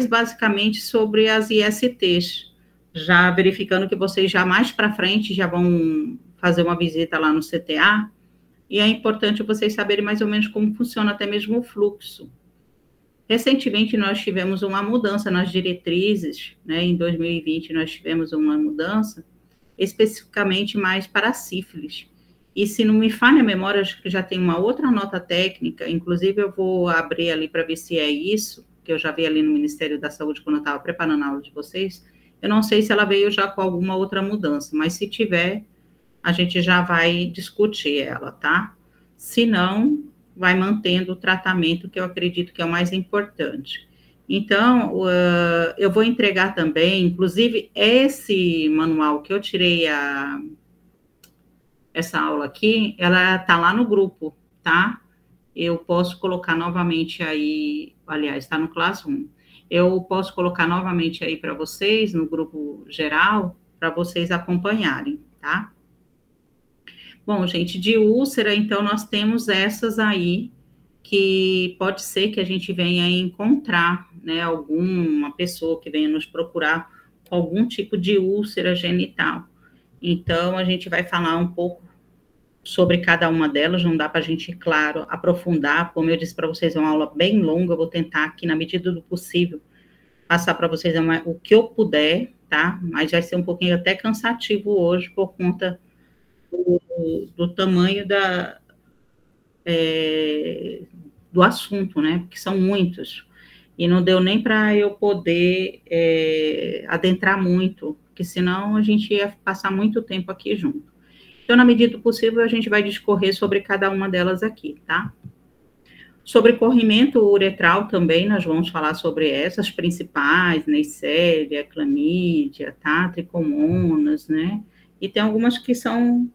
mais basicamente sobre as ISTs, já verificando que vocês já mais para frente já vão fazer uma visita lá no CTA, e é importante vocês saberem mais ou menos como funciona até mesmo o fluxo. Recentemente, nós tivemos uma mudança nas diretrizes, né? Em 2020, nós tivemos uma mudança, especificamente mais para a sífilis. E se não me falha a memória, acho que já tem uma outra nota técnica, inclusive eu vou abrir ali para ver se é isso, que eu já vi ali no Ministério da Saúde quando eu estava preparando a aula de vocês. Eu não sei se ela veio já com alguma outra mudança, mas se tiver, a gente já vai discutir ela, tá? Se não, vai mantendo o tratamento, que eu acredito que é o mais importante. Então, eu vou entregar também, inclusive, esse manual que eu tirei essa aula aqui, ela está lá no grupo, tá? Eu posso colocar novamente aí, aliás, está no Classroom. Eu posso colocar novamente aí para vocês, no grupo geral, para vocês acompanharem, tá? Bom, gente, de úlcera, então, nós temos essas aí, que pode ser que a gente venha encontrar, né, alguma pessoa que venha nos procurar com algum tipo de úlcera genital. Então, a gente vai falar um pouco sobre cada uma delas, não dá para a gente, claro, aprofundar, como eu disse para vocês, é uma aula bem longa, eu vou tentar aqui, na medida do possível, passar para vocês o que eu puder, tá? Mas vai ser um pouquinho até cansativo hoje, por conta do tamanho do assunto, né? Porque são muitos. E não deu nem para eu poder adentrar muito, porque senão a gente ia passar muito tempo aqui junto. Então, na medida do possível, a gente vai discorrer sobre cada uma delas aqui, tá? Sobre corrimento uretral também, nós vamos falar sobre essas principais, Neisseria, clamídia, tá? Tricomonas, né? E tem algumas que são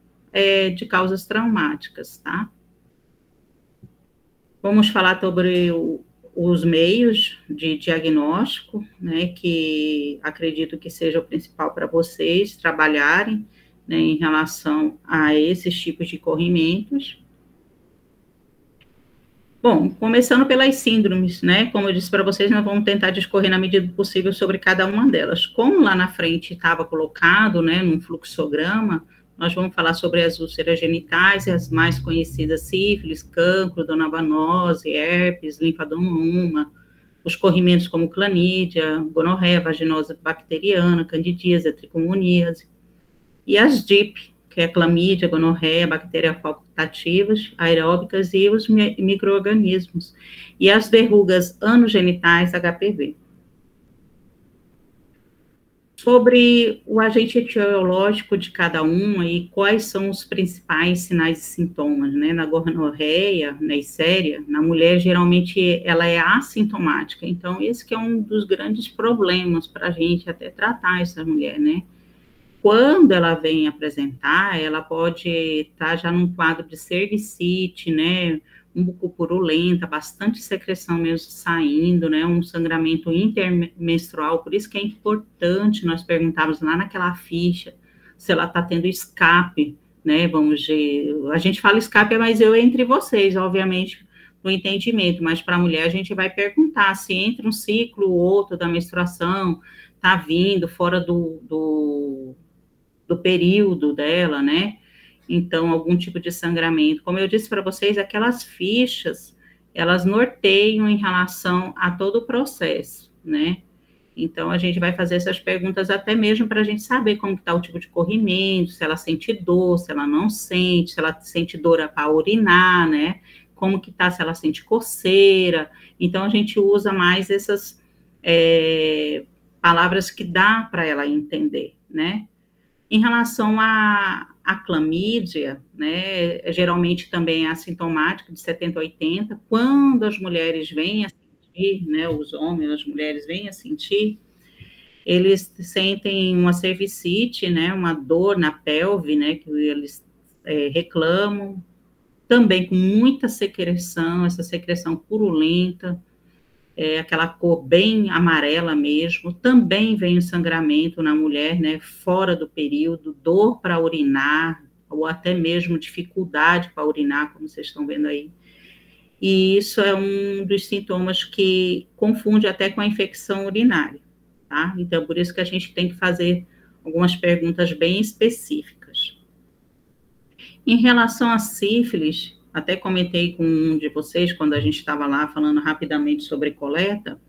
de causas traumáticas, tá? Vamos falar sobre os meios de diagnóstico, né, que acredito que seja o principal para vocês trabalharem, né, em relação a esses tipos de corrimentos. Bom, começando pelas síndromes, né, como eu disse para vocês, nós vamos tentar discorrer na medida do possível sobre cada uma delas. Como lá na frente estava colocado, né, num fluxograma, nós vamos falar sobre as úlceras genitais, as mais conhecidas, sífilis, cancro, donavanose, herpes, linfadenoma, os corrimentos como clamídia, gonorreia, vaginose bacteriana, candidíase, tricomoníase, e as DIP, que é clamídia, gonorreia, bactérias facultativas, aeróbicas e os micro-organismos, e as verrugas anogenitais, HPV. Sobre o agente etiológico de cada uma e quais são os principais sinais e sintomas, né? Na gonorreia, Neisseria, na mulher, geralmente ela é assintomática, então esse que é um dos grandes problemas para a gente até tratar essa mulher, né? Quando ela vem apresentar, ela pode estar já num quadro de cervicite, né, mucopurulenta, bastante secreção mesmo saindo, né, um sangramento intermenstrual, por isso que é importante nós perguntarmos lá naquela ficha se ela está tendo escape, né, vamos ver, a gente fala escape, mas eu entre vocês, obviamente, no entendimento, mas para a mulher a gente vai perguntar se entre um ciclo ou outro da menstruação, está vindo fora do período dela, né? Então, algum tipo de sangramento. Como eu disse para vocês, aquelas fichas, elas norteiam em relação a todo o processo, né? Então, a gente vai fazer essas perguntas até mesmo para a gente saber como está o tipo de corrimento, se ela sente dor, se ela não sente, se ela sente dor para urinar, né? Como que está, se ela sente coceira. Então, a gente usa mais essas palavras que dá para ela entender, né? Em relação à clamídia, né, geralmente também é assintomática, de 70 a 80, quando as mulheres vêm a sentir, né, os homens, as mulheres vêm a sentir, eles sentem uma cervicite, né, uma dor na pelve, né, que eles reclamam, também com muita secreção, essa secreção purulenta, aquela cor bem amarela mesmo, também vem o sangramento na mulher, né, fora do período, dor para urinar, ou até mesmo dificuldade para urinar, como vocês estão vendo aí. e isso é um dos sintomas que confunde até com a infecção urinária, tá? Então, por isso que a gente tem que fazer algumas perguntas bem específicas. Em relação à sífilis, até comentei com um de vocês, quando a gente estava lá falando rapidamente sobre coleta,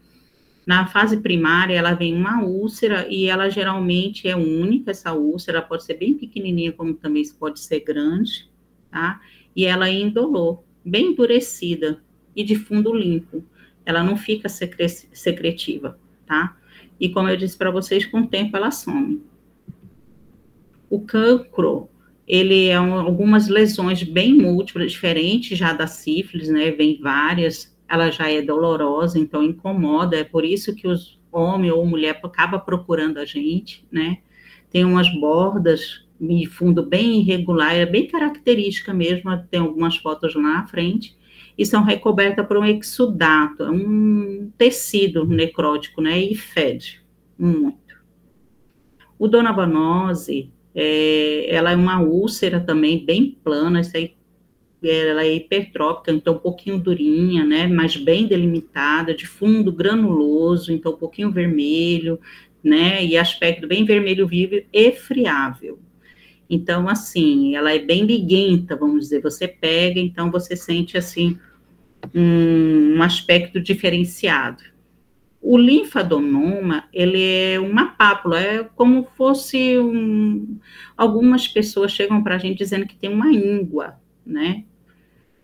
na fase primária, ela vem uma úlcera e ela geralmente é única, essa úlcera pode ser bem pequenininha, como também pode ser grande, tá? E ela é indolor, bem endurecida e de fundo limpo. Ela não fica secretiva, tá? E como eu disse para vocês, com o tempo ela some. O cancro, ele é algumas lesões bem múltiplas, diferentes já da sífilis, né? Vem várias, ela já é dolorosa, então incomoda, é por isso que os homem ou mulher acaba procurando a gente, né? Tem umas bordas de fundo bem irregular, é bem característica mesmo, tem algumas fotos lá na frente, e são recobertas por um exudato, um tecido necrótico, né? E fede muito. O donavanose, ela é uma úlcera também bem plana, isso aí, ela é hipertrófica, então um pouquinho durinha, né, mas bem delimitada, de fundo granuloso, então um pouquinho vermelho, né, e aspecto bem vermelho vivo e friável. Então, assim, ela é bem liguenta, vamos dizer, você pega, então você sente, assim, um aspecto diferenciado. O linfadenoma, ele é uma pápula, é como fosse algumas pessoas chegam para a gente dizendo que tem uma íngua, né?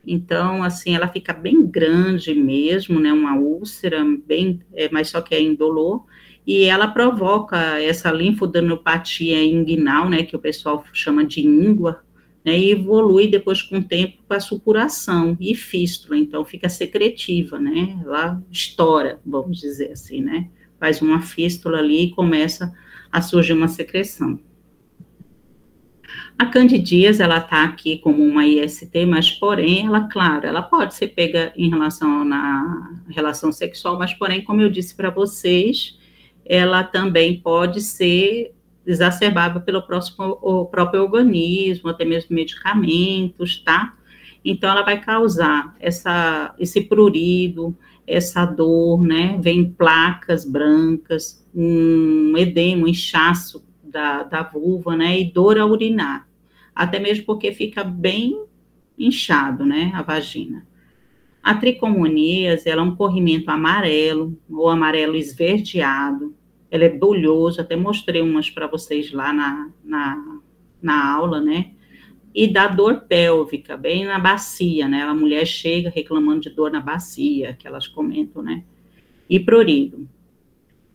Então, assim, ela fica bem grande mesmo, né? Uma úlcera, bem, mas só que é indolor, e ela provoca essa linfadenopatia inguinal, né? Que o pessoal chama de íngua, né, e evolui depois com o tempo para supuração e fístula, então fica secretiva, né, ela estoura, vamos dizer assim, né, faz uma fístula ali e começa a surgir uma secreção. A candidíase, ela está aqui como uma IST, mas porém, ela, claro, ela pode ser pega em relação na relação sexual, mas porém, como eu disse para vocês, ela também pode ser exacerbada pelo próprio organismo, até mesmo medicamentos, tá? Então, ela vai causar esse prurido, essa dor, né? Vem placas brancas, um edema, um inchaço da vulva, né? E dor a urinar. Até mesmo porque fica bem inchado, né? A vagina. A tricomoníase, ela é um corrimento amarelo, ou amarelo esverdeado, ela é bolhosa, até mostrei umas para vocês lá na aula, né? E dá dor pélvica, bem na bacia, né? A mulher chega reclamando de dor na bacia, que elas comentam, né? E prurido.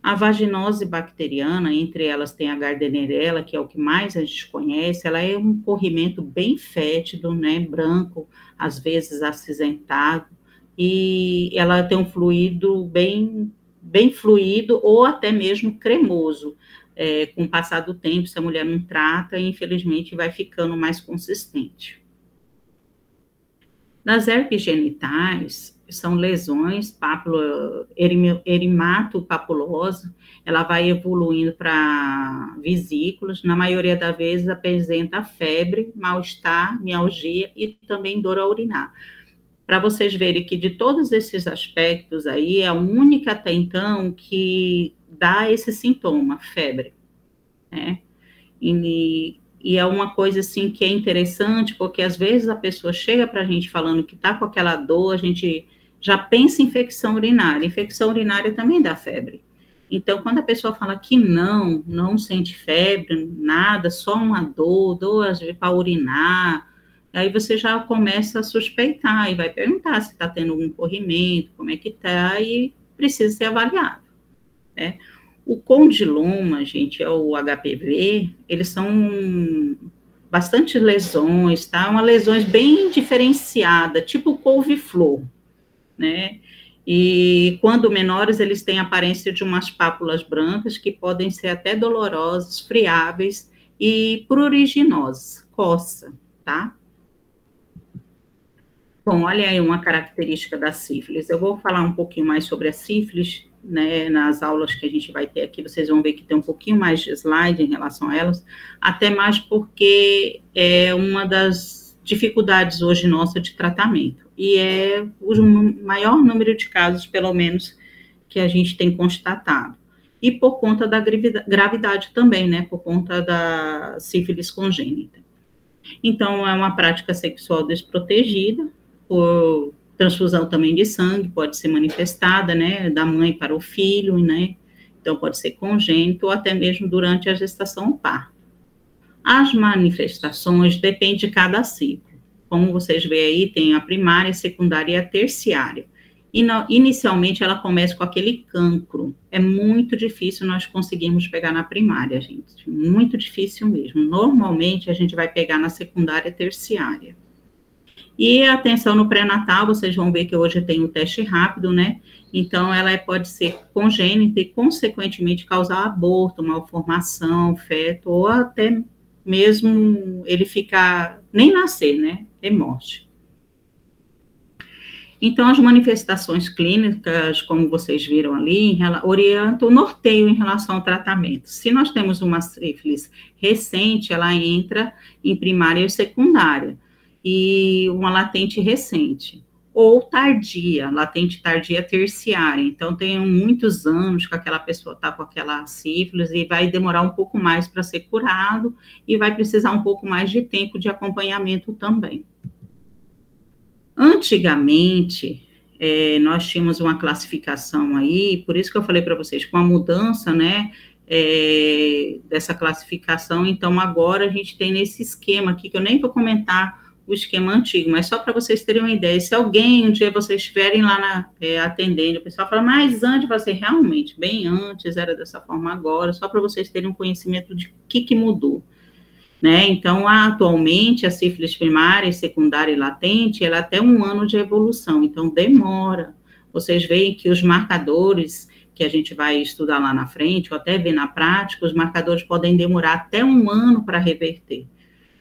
A vaginose bacteriana, entre elas tem a Gardnerella, que é o que mais a gente conhece, ela é um corrimento bem fétido, né? Branco, às vezes acinzentado, e ela tem um fluido bem fluido ou até mesmo cremoso. Com o passar do tempo, se a mulher não trata, infelizmente vai ficando mais consistente. Nas herpes genitais, são lesões, erimatopapulosa, ela vai evoluindo para vesículas, na maioria das vezes apresenta febre, mal-estar, mialgia e também dor a urinar. Para vocês verem que de todos esses aspectos aí, é a única até então que dá esse sintoma, febre, né? E é uma coisa, assim, que é interessante, porque às vezes a pessoa chega para a gente falando que está com aquela dor, a gente já pensa em infecção urinária. Infecção urinária também dá febre. Então, quando a pessoa fala que não sente febre, nada, só uma dor para urinar, aí você já começa a suspeitar e vai perguntar se está tendo algum corrimento, como é que está, e precisa ser avaliado, né? O condiloma, gente, é o HPV, eles são bastante lesões, tá? Uma lesões bem diferenciada, tipo couve-flor, né? E quando menores, eles têm a aparência de umas pápulas brancas que podem ser até dolorosas, friáveis e pruriginosas, coça, tá? Bom, olha aí uma característica da sífilis. Eu vou falar um pouquinho mais sobre a sífilis, né, nas aulas que a gente vai ter aqui, vocês vão ver que tem um pouquinho mais de slide em relação a elas, até mais porque é uma das dificuldades hoje nossas de tratamento. E é o maior número de casos, pelo menos, que a gente tem constatado. E por conta da gravidade também, né? Por conta da sífilis congênita. Então, é uma prática sexual desprotegida, por transfusão também de sangue, pode ser manifestada, né? Da mãe para o filho, né? Então, pode ser congênito ou até mesmo durante a gestação ou parto. As manifestações dependem de cada ciclo. Como vocês veem aí, tem a primária, a secundária e a terciária. E inicialmente ela começa com aquele cancro. É muito difícil nós conseguirmos pegar na primária, gente. Muito difícil mesmo. Normalmente a gente vai pegar na secundária e terciária. E a atenção no pré-natal, vocês vão ver que hoje tem o teste rápido, né? Então, ela pode ser congênita e, consequentemente, causar aborto, malformação, feto, ou até mesmo ele ficar, nem nascer, né? É morte. Então, as manifestações clínicas, como vocês viram ali, orientam o norteio em relação ao tratamento. Se nós temos uma sífilis recente, ela entra em primária e secundária, e uma latente recente, ou tardia, latente tardia terciária. Então, tem muitos anos que aquela pessoa está com aquela sífilis e vai demorar um pouco mais para ser curado e vai precisar um pouco mais de tempo de acompanhamento também. Antigamente, nós tínhamos uma classificação aí, por isso que eu falei para vocês, com a mudança, né, dessa classificação, então agora a gente tem nesse esquema aqui, que eu nem vou comentar o esquema antigo, mas só para vocês terem uma ideia, se alguém, um dia vocês estiverem lá atendendo, o pessoal fala, mas antes você realmente, bem antes, era dessa forma agora, só para vocês terem um conhecimento de que mudou. Né? Então, atualmente, a sífilis primária, secundária e latente, ela tem 1 ano de evolução, então demora. Vocês veem que os marcadores, que a gente vai estudar lá na frente, ou até ver na prática, os marcadores podem demorar até 1 ano para reverter.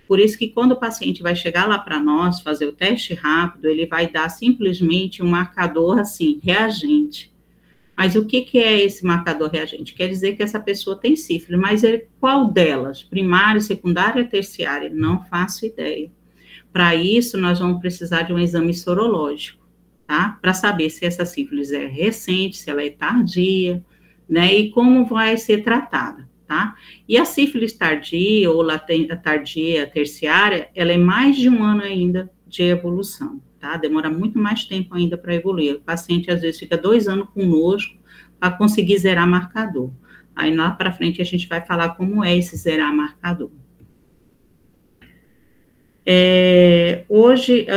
Por isso que quando o paciente vai chegar lá para nós, fazer o teste rápido, ele vai dar simplesmente um marcador, assim, reagente. Mas o que é esse marcador reagente? Quer dizer que essa pessoa tem sífilis, mas qual delas? Primária, secundária, terciária? Não faço ideia. Para isso, nós vamos precisar de um exame sorológico, tá? Para saber se essa sífilis é recente, se ela é tardia, né? E como vai ser tratada, tá? E a sífilis tardia, ou tardia terciária, ela é mais de 1 ano ainda de evolução. Tá? Demora muito mais tempo ainda para evoluir. O paciente, às vezes, fica 2 anos conosco para conseguir zerar marcador. Aí, lá para frente, a gente vai falar como é esse zerar marcador. Hoje,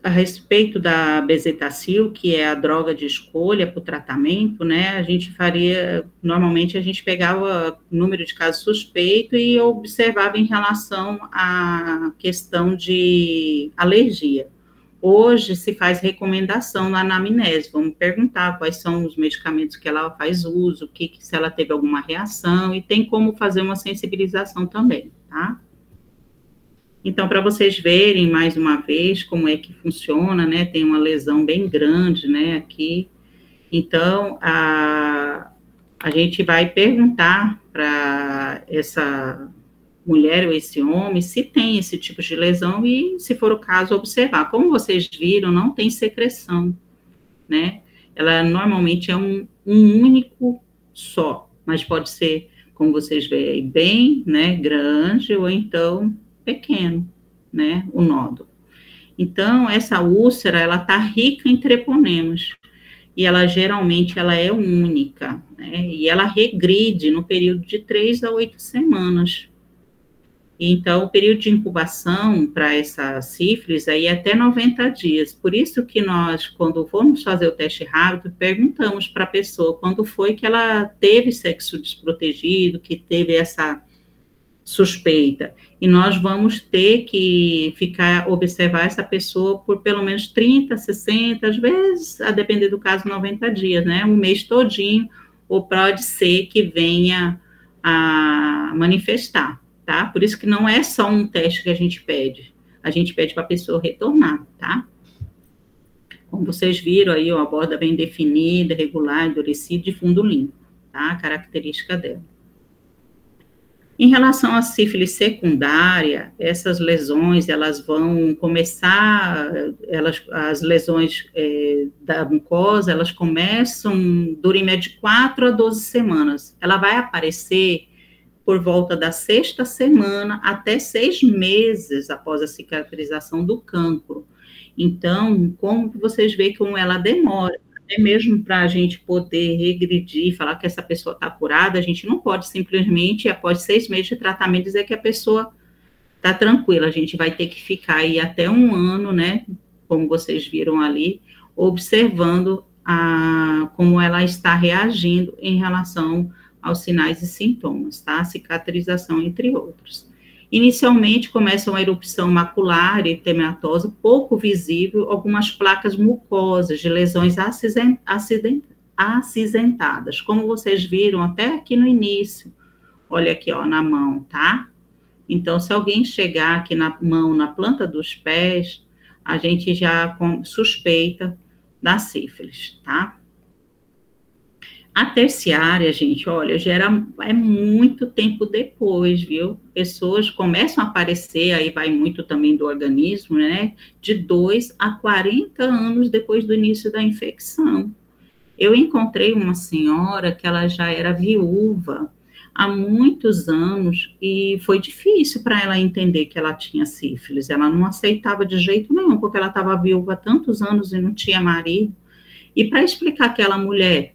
a respeito da bezetacil, que é a droga de escolha para o tratamento, né, a gente faria, normalmente, a gente pegava o número de casos suspeitos e observava em relação à questão de alergia. Hoje se faz recomendação na anamnese, vamos perguntar quais são os medicamentos que ela faz uso, se ela teve alguma reação, e tem como fazer uma sensibilização também, tá? Então, para vocês verem mais uma vez como é que funciona, né, tem uma lesão bem grande, né, aqui. Então, a gente vai perguntar para essa mulher ou esse homem, se tem esse tipo de lesão e, se for o caso, observar. Como vocês viram, não tem secreção, né? Ela normalmente é um único só, mas pode ser, como vocês veem, bem, né, grande ou então pequeno, né, o nódulo. Então, essa úlcera, ela tá rica em treponemas, e ela geralmente ela é única, né, e ela regride no período de 3 a 8 semanas. Então, o período de incubação para essa sífilis aí é até 90 dias. Por isso que nós, quando formos fazer o teste rápido, perguntamos para a pessoa quando foi que ela teve sexo desprotegido, que teve essa suspeita. E nós vamos ter que observar essa pessoa por pelo menos 30, 60, às vezes, a depender do caso, 90 dias, né? Um mês todinho, ou pode ser que venha a manifestar. Tá? Por isso que não é só um teste que a gente pede para a pessoa retornar, tá? Como vocês viram aí, ó, a borda bem definida, regular, endurecida, de fundo limpo, tá? A característica dela. Em relação à sífilis secundária, essas lesões, elas vão começar, as lesões da mucosa, elas começam, duram em média de 4 a 12 semanas. Ela vai aparecer por volta da 6ª semana até 6 meses após a cicatrização do cancro. Então, como vocês veem como ela demora, até mesmo para a gente poder regredir, falar que essa pessoa está curada, a gente não pode simplesmente, após 6 meses de tratamento, dizer que a pessoa está tranquila. A gente vai ter que ficar aí até 1 ano, né, como vocês viram ali, observando como ela está reagindo em relação aos sinais e sintomas, tá? Cicatrização, entre outros. Inicialmente, começa uma erupção macular, eritematosa, pouco visível, algumas placas mucosas de lesões acinzentadas, como vocês viram até aqui no início. Olha aqui, ó, na mão, tá? Então, se alguém chegar aqui na mão, na planta dos pés, a gente já suspeita da sífilis, tá? A terciária, gente, olha, é muito tempo depois, viu? Pessoas começam a aparecer, aí vai muito também do organismo, né? De 2 a 40 anos depois do início da infecção. Eu encontrei uma senhora que ela já era viúva há muitos anos e foi difícil para ela entender que ela tinha sífilis. Ela não aceitava de jeito nenhum, porque ela estava viúva há tantos anos e não tinha marido. E para explicar aquela mulher,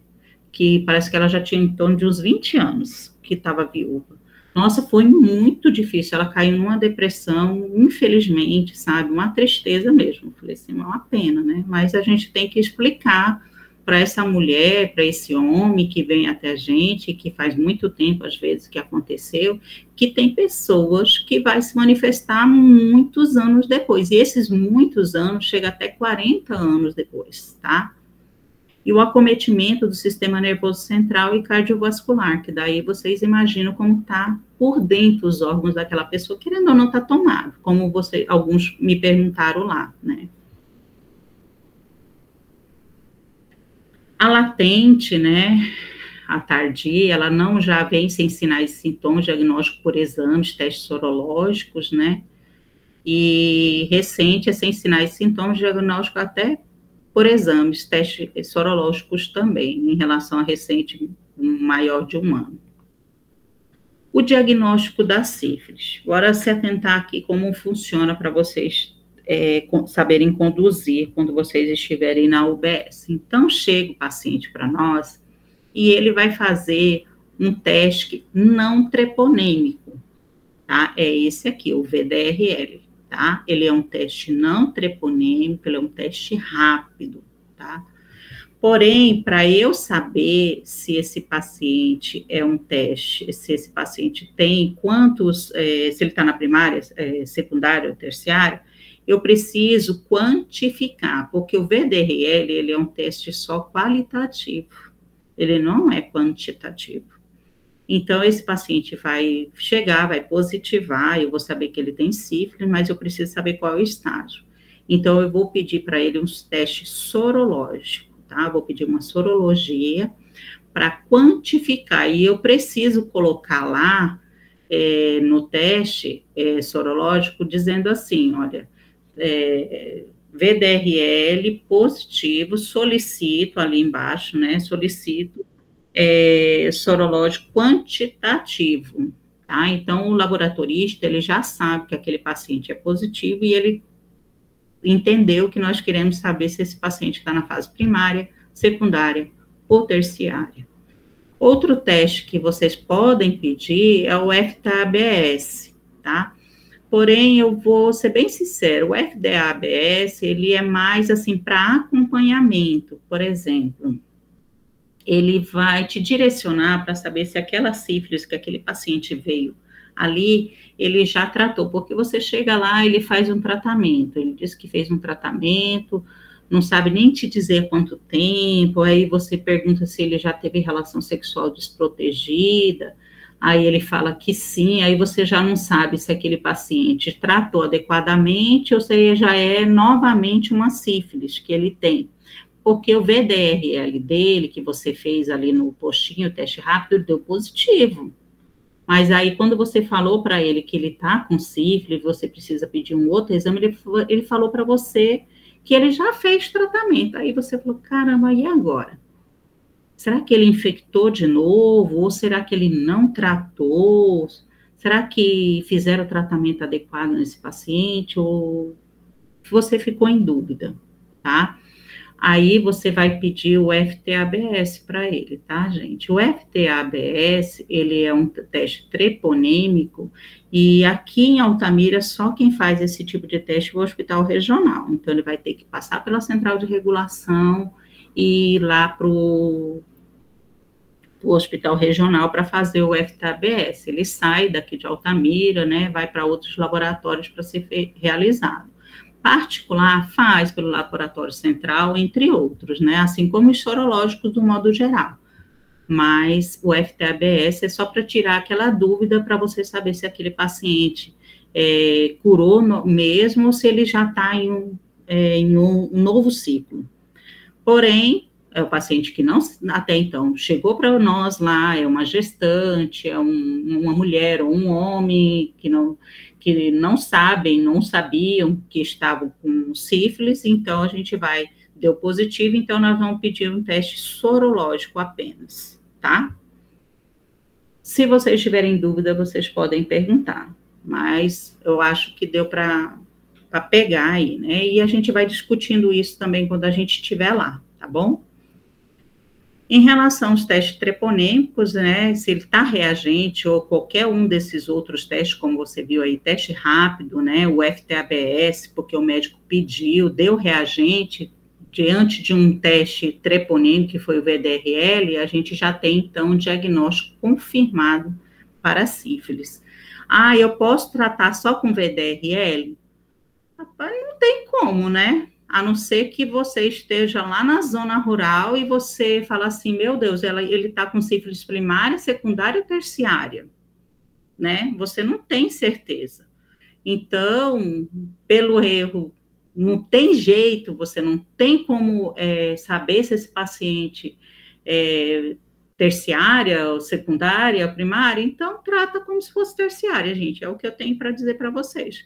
que parece que ela já tinha em torno de uns 20 anos que estava viúva. Nossa, foi muito difícil, ela caiu numa depressão, infelizmente, sabe, uma tristeza mesmo. Falei assim, é uma pena, né? Mas a gente tem que explicar para essa mulher, para esse homem que vem até a gente, que faz muito tempo, às vezes, que aconteceu, que tem pessoas que vai se manifestar muitos anos depois, e esses muitos anos chega até 40 anos depois, tá? E o acometimento do sistema nervoso central e cardiovascular, que daí vocês imaginam como está por dentro os órgãos daquela pessoa, querendo ou não está tomado, como alguns me perguntaram lá, né? A latente, né, a tardia, ela não já vem sem sinais e sintomas, diagnóstico por exames, testes sorológicos, né? E recente é sem sinais e sintomas, diagnóstico até por exames, testes sorológicos também, em relação a recente maior de 1 ano. O diagnóstico da sífilis. Agora, se atentar aqui como funciona para vocês saberem conduzir quando vocês estiverem na UBS. Então, chega o paciente para nós e ele vai fazer um teste não treponêmico, tá? É esse aqui, o VDRL. Tá? Ele é um teste não treponêmico, ele é um teste rápido, tá? Porém, para eu saber se esse paciente é um teste, se esse paciente tem se ele está na primária, secundária ou terciária, eu preciso quantificar, porque o VDRL, ele é um teste só qualitativo, ele não é quantitativo. Então, esse paciente vai chegar, vai positivar, eu vou saber que ele tem sífilis, mas eu preciso saber qual é o estágio. Então, eu vou pedir para ele uns testes sorológicos, tá? Vou pedir uma sorologia para quantificar, e eu preciso colocar lá no teste sorológico, dizendo assim, olha, VDRL positivo, solicito ali embaixo, né, solicito sorológico quantitativo, tá? Então, o laboratorista, ele já sabe que aquele paciente é positivo e ele entendeu que nós queremos saber se esse paciente está na fase primária, secundária ou terciária. Outro teste que vocês podem pedir é o FDABS, tá? Porém, eu vou ser bem sincero, o FDABS, ele é mais, assim, para acompanhamento, por exemplo, ele vai te direcionar para saber se aquela sífilis que aquele paciente veio ali, ele já tratou, porque você chega lá, ele faz um tratamento, ele diz que fez um tratamento, não sabe nem te dizer quanto tempo, aí você pergunta se ele já teve relação sexual desprotegida, aí ele fala que sim, aí você já não sabe se aquele paciente tratou adequadamente ou se já é novamente uma sífilis que ele tem. Porque o VDRL dele, que você fez ali no postinho, o teste rápido, deu positivo. Mas aí, quando você falou para ele que ele está com sífilis, você precisa pedir um outro exame, ele falou para você que ele já fez tratamento. Aí você falou, caramba, e agora? Será que ele infectou de novo? Ou será que ele não tratou? Será que fizeram o tratamento adequado nesse paciente? Ou você ficou em dúvida, tá? Aí você vai pedir o FT-ABS para ele, tá, gente? O FT-ABS, ele é um teste treponêmico, e aqui em Altamira, só quem faz esse tipo de teste é o hospital regional. Então, ele vai ter que passar pela central de regulação e ir lá para o hospital regional para fazer o FT-ABS. Ele sai daqui de Altamira, né, vai para outros laboratórios para ser realizado. Particular faz pelo laboratório central, entre outros, né, assim como os sorológicos do modo geral. Mas o FT-ABS é só para tirar aquela dúvida para você saber se aquele paciente curou mesmo ou se ele já está em um novo ciclo. Porém, é o paciente que não, até então, chegou para nós lá, é uma gestante, é uma mulher ou um homem que não sabem, não sabiam que estavam com sífilis, então a gente deu positivo, então nós vamos pedir um teste sorológico apenas, tá? Se vocês tiverem dúvida, vocês podem perguntar, mas eu acho que deu para pegar aí, né? E a gente vai discutindo isso também quando a gente estiver lá, tá bom? Em relação aos testes treponêmicos, né, se ele está reagente ou qualquer um desses outros testes, como você viu aí, teste rápido, né, o FT-ABS, porque o médico pediu, deu reagente, diante de um teste treponêmico, que foi o VDRL, a gente já tem, então, um diagnóstico confirmado para sífilis. Ah, eu posso tratar só com VDRL? Rapaz, não tem como, né? A não ser que você esteja lá na zona rural e você fala assim, meu Deus, ele está com sífilis primária, secundária ou terciária, né? Você não tem certeza. Então, pelo erro, não tem jeito, você não tem como saber se esse paciente é terciária ou secundária ou primária, então trata como se fosse terciária, gente, é o que eu tenho para dizer para vocês.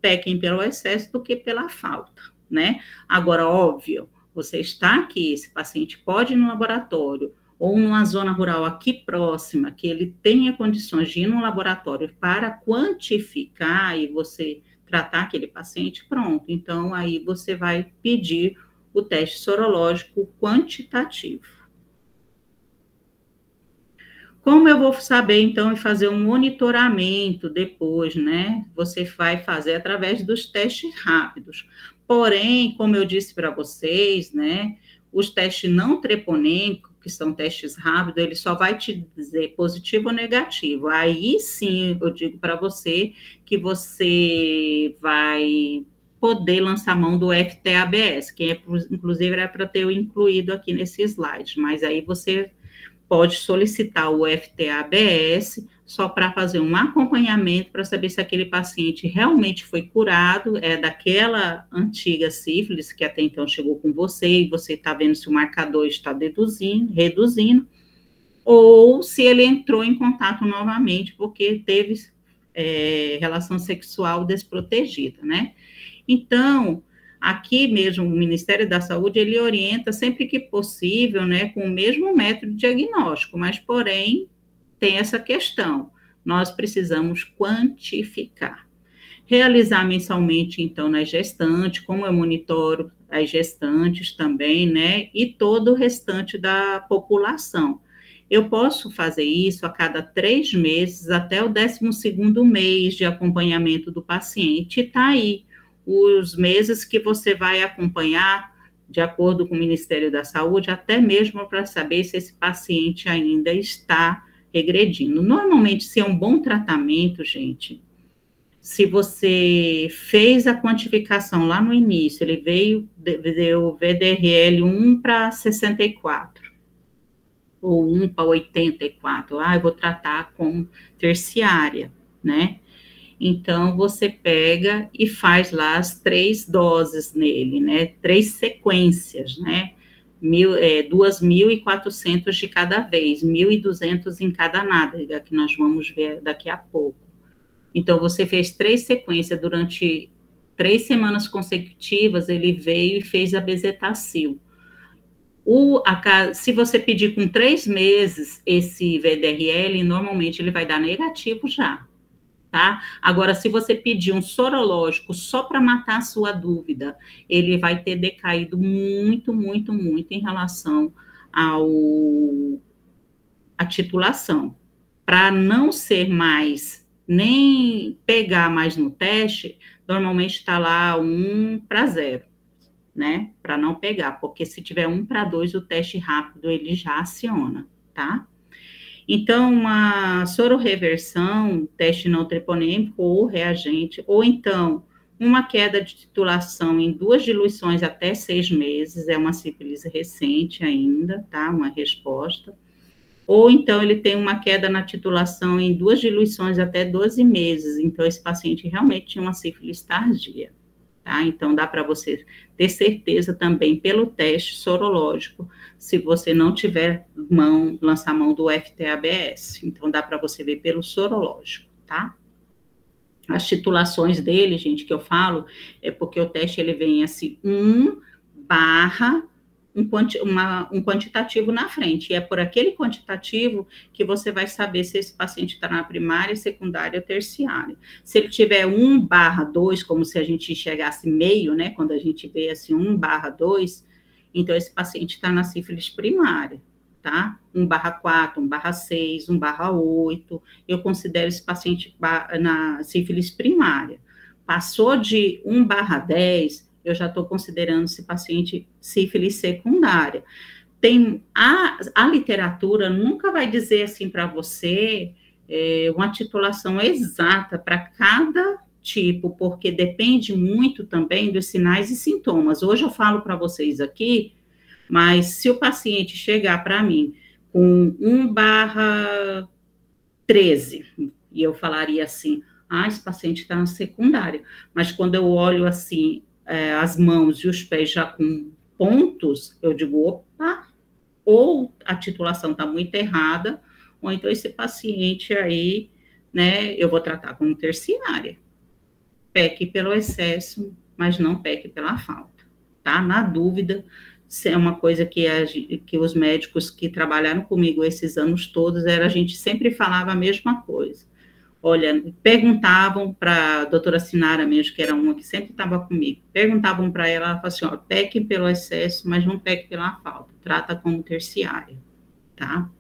Pequem pelo excesso do que pela falta, né? Agora, óbvio, você está aqui, esse paciente pode ir no laboratório ou numa zona rural aqui próxima, que ele tenha condições de ir no laboratório para quantificar e você tratar aquele paciente, pronto. Então, aí você vai pedir o teste sorológico quantitativo. Como eu vou saber, então, e fazer um monitoramento depois, né? Você vai fazer através dos testes rápidos. Porém, como eu disse para vocês, né? Os testes não treponêmicos, que são testes rápidos, ele só vai te dizer positivo ou negativo. Aí sim, eu digo para você que você vai poder lançar mão do FT-ABS, que inclusive era para ter incluído aqui nesse slide, mas aí você pode solicitar o FT-ABS só para fazer um acompanhamento para saber se aquele paciente realmente foi curado, é daquela antiga sífilis que até então chegou com você e você está vendo se o marcador está reduzindo, ou se ele entrou em contato novamente porque teve relação sexual desprotegida, né? Então, aqui mesmo, o Ministério da Saúde, ele orienta sempre que possível, né, com o mesmo método de diagnóstico, mas, porém, tem essa questão, nós precisamos quantificar. Realizar mensalmente, então, nas gestantes, como eu monitoro as gestantes também, né, e todo o restante da população. Eu posso fazer isso a cada 3 meses, até o 12º mês de acompanhamento do paciente, e tá aí os meses que você vai acompanhar, de acordo com o Ministério da Saúde, até mesmo para saber se esse paciente ainda está regredindo. Normalmente, se é um bom tratamento, gente, se você fez a quantificação lá no início, ele deu VDRL 1 para 64, ou 1 para 84, eu vou tratar com terciária, né? Então, você pega e faz lá as 3 doses nele, né? 3 sequências, né? 2.400 de cada vez, 1.200 em cada nádega, que nós vamos ver daqui a pouco. Então, você fez 3 sequências durante 3 semanas consecutivas, ele veio e fez a bezetacil. Se você pedir com 3 meses esse VDRL, normalmente ele vai dar negativo já, tá? Agora, se você pedir um sorológico só para matar a sua dúvida, ele vai ter decaído muito, muito, muito em relação à titulação. Para não ser mais, nem pegar mais no teste, normalmente está lá 1:0, né? Para não pegar, porque se tiver 1:2, o teste rápido ele já aciona, tá? Então, uma sororeversão, teste não treponêmico ou reagente, ou então uma queda de titulação em 2 diluições até 6 meses, é uma sífilis recente ainda, tá? Uma resposta. Ou então ele tem uma queda na titulação em 2 diluições até 12 meses, então esse paciente realmente tinha uma sífilis tardia, tá? Então dá para você ter certeza também pelo teste sorológico, se você não tiver lançar mão do FT-ABS, então dá para você ver pelo sorológico, tá? As titulações dele, gente, que eu falo, é porque o teste ele vem assim, 1 barra um quantitativo na frente, e é por aquele quantitativo que você vai saber se esse paciente está na primária, secundária ou terciária. Se ele tiver 1/2, como se a gente enxergasse meio, né, quando a gente vê assim 1/2, então esse paciente está na sífilis primária, tá? 1/4, 1/6, 1/8, eu considero esse paciente na sífilis primária. Passou de 1/10, eu já estou considerando esse paciente sífilis secundária. A literatura nunca vai dizer assim para você uma titulação exata para cada tipo, porque depende muito também dos sinais e sintomas. Hoje eu falo para vocês aqui, mas se o paciente chegar para mim com 1/13, e eu falaria assim, esse paciente está na secundária, mas quando eu olho assim, as mãos e os pés já com pontos, eu digo, opa, ou a titulação está muito errada, ou então esse paciente aí, né, eu vou tratar como terciária. Peque pelo excesso, mas não peque pela falta, tá? Na dúvida, é uma coisa que os médicos que trabalharam comigo esses anos todos, a gente sempre falava a mesma coisa. Olha, perguntavam para a doutora Sinara mesmo, que era uma que sempre estava comigo, perguntavam para ela, ela falou assim, peque pelo excesso, mas não peque pela falta, trata como terciária, tá?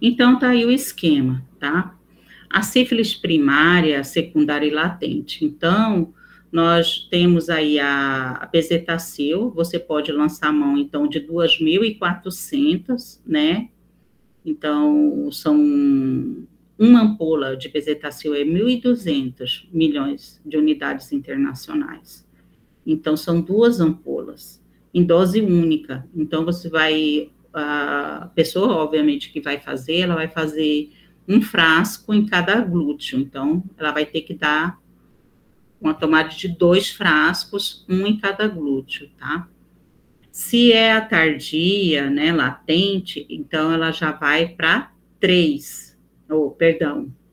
Então, tá aí o esquema, tá? A sífilis primária, secundária e latente. Então, nós temos aí a bezetacil, você pode lançar a mão, então, de 2.400, né? Então, uma ampola de bezetacil é 1.200 milhões de unidades internacionais. Então, são 2 ampolas, em dose única. Então, a pessoa, obviamente, que vai fazer, ela vai fazer 1 frasco em cada glúteo. Então, ela vai ter que dar uma tomada de 2 frascos, 1 em cada glúteo, tá? Se é a tardia, né, latente, então ela já vai para 3.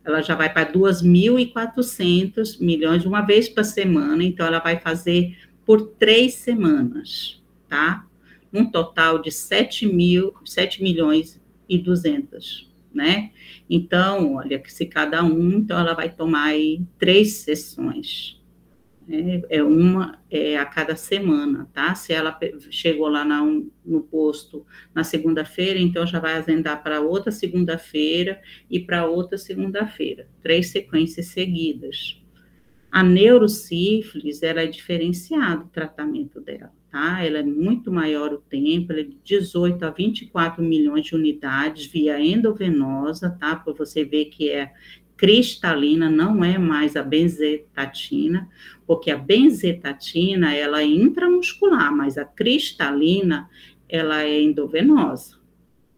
Ela já vai para 2.400 milhões, uma vez por semana, então ela vai fazer por 3 semanas, tá? Um total de 7.200.000, né? Então, olha, se cada então ela vai tomar aí 3 sessões, uma a cada semana, tá? Se ela chegou lá no posto na segunda-feira, então já vai agendar para outra segunda-feira e para outra segunda-feira, 3 sequências seguidas. A neurosífilis, ela é diferenciado o tratamento dela, tá? Ela é muito maior o tempo, ela é de 18 a 24 milhões de unidades via endovenosa, tá? Para você ver que é cristalina, não é mais a benzetatina, porque a benzetatina, ela é intramuscular, mas a cristalina, ela é endovenosa,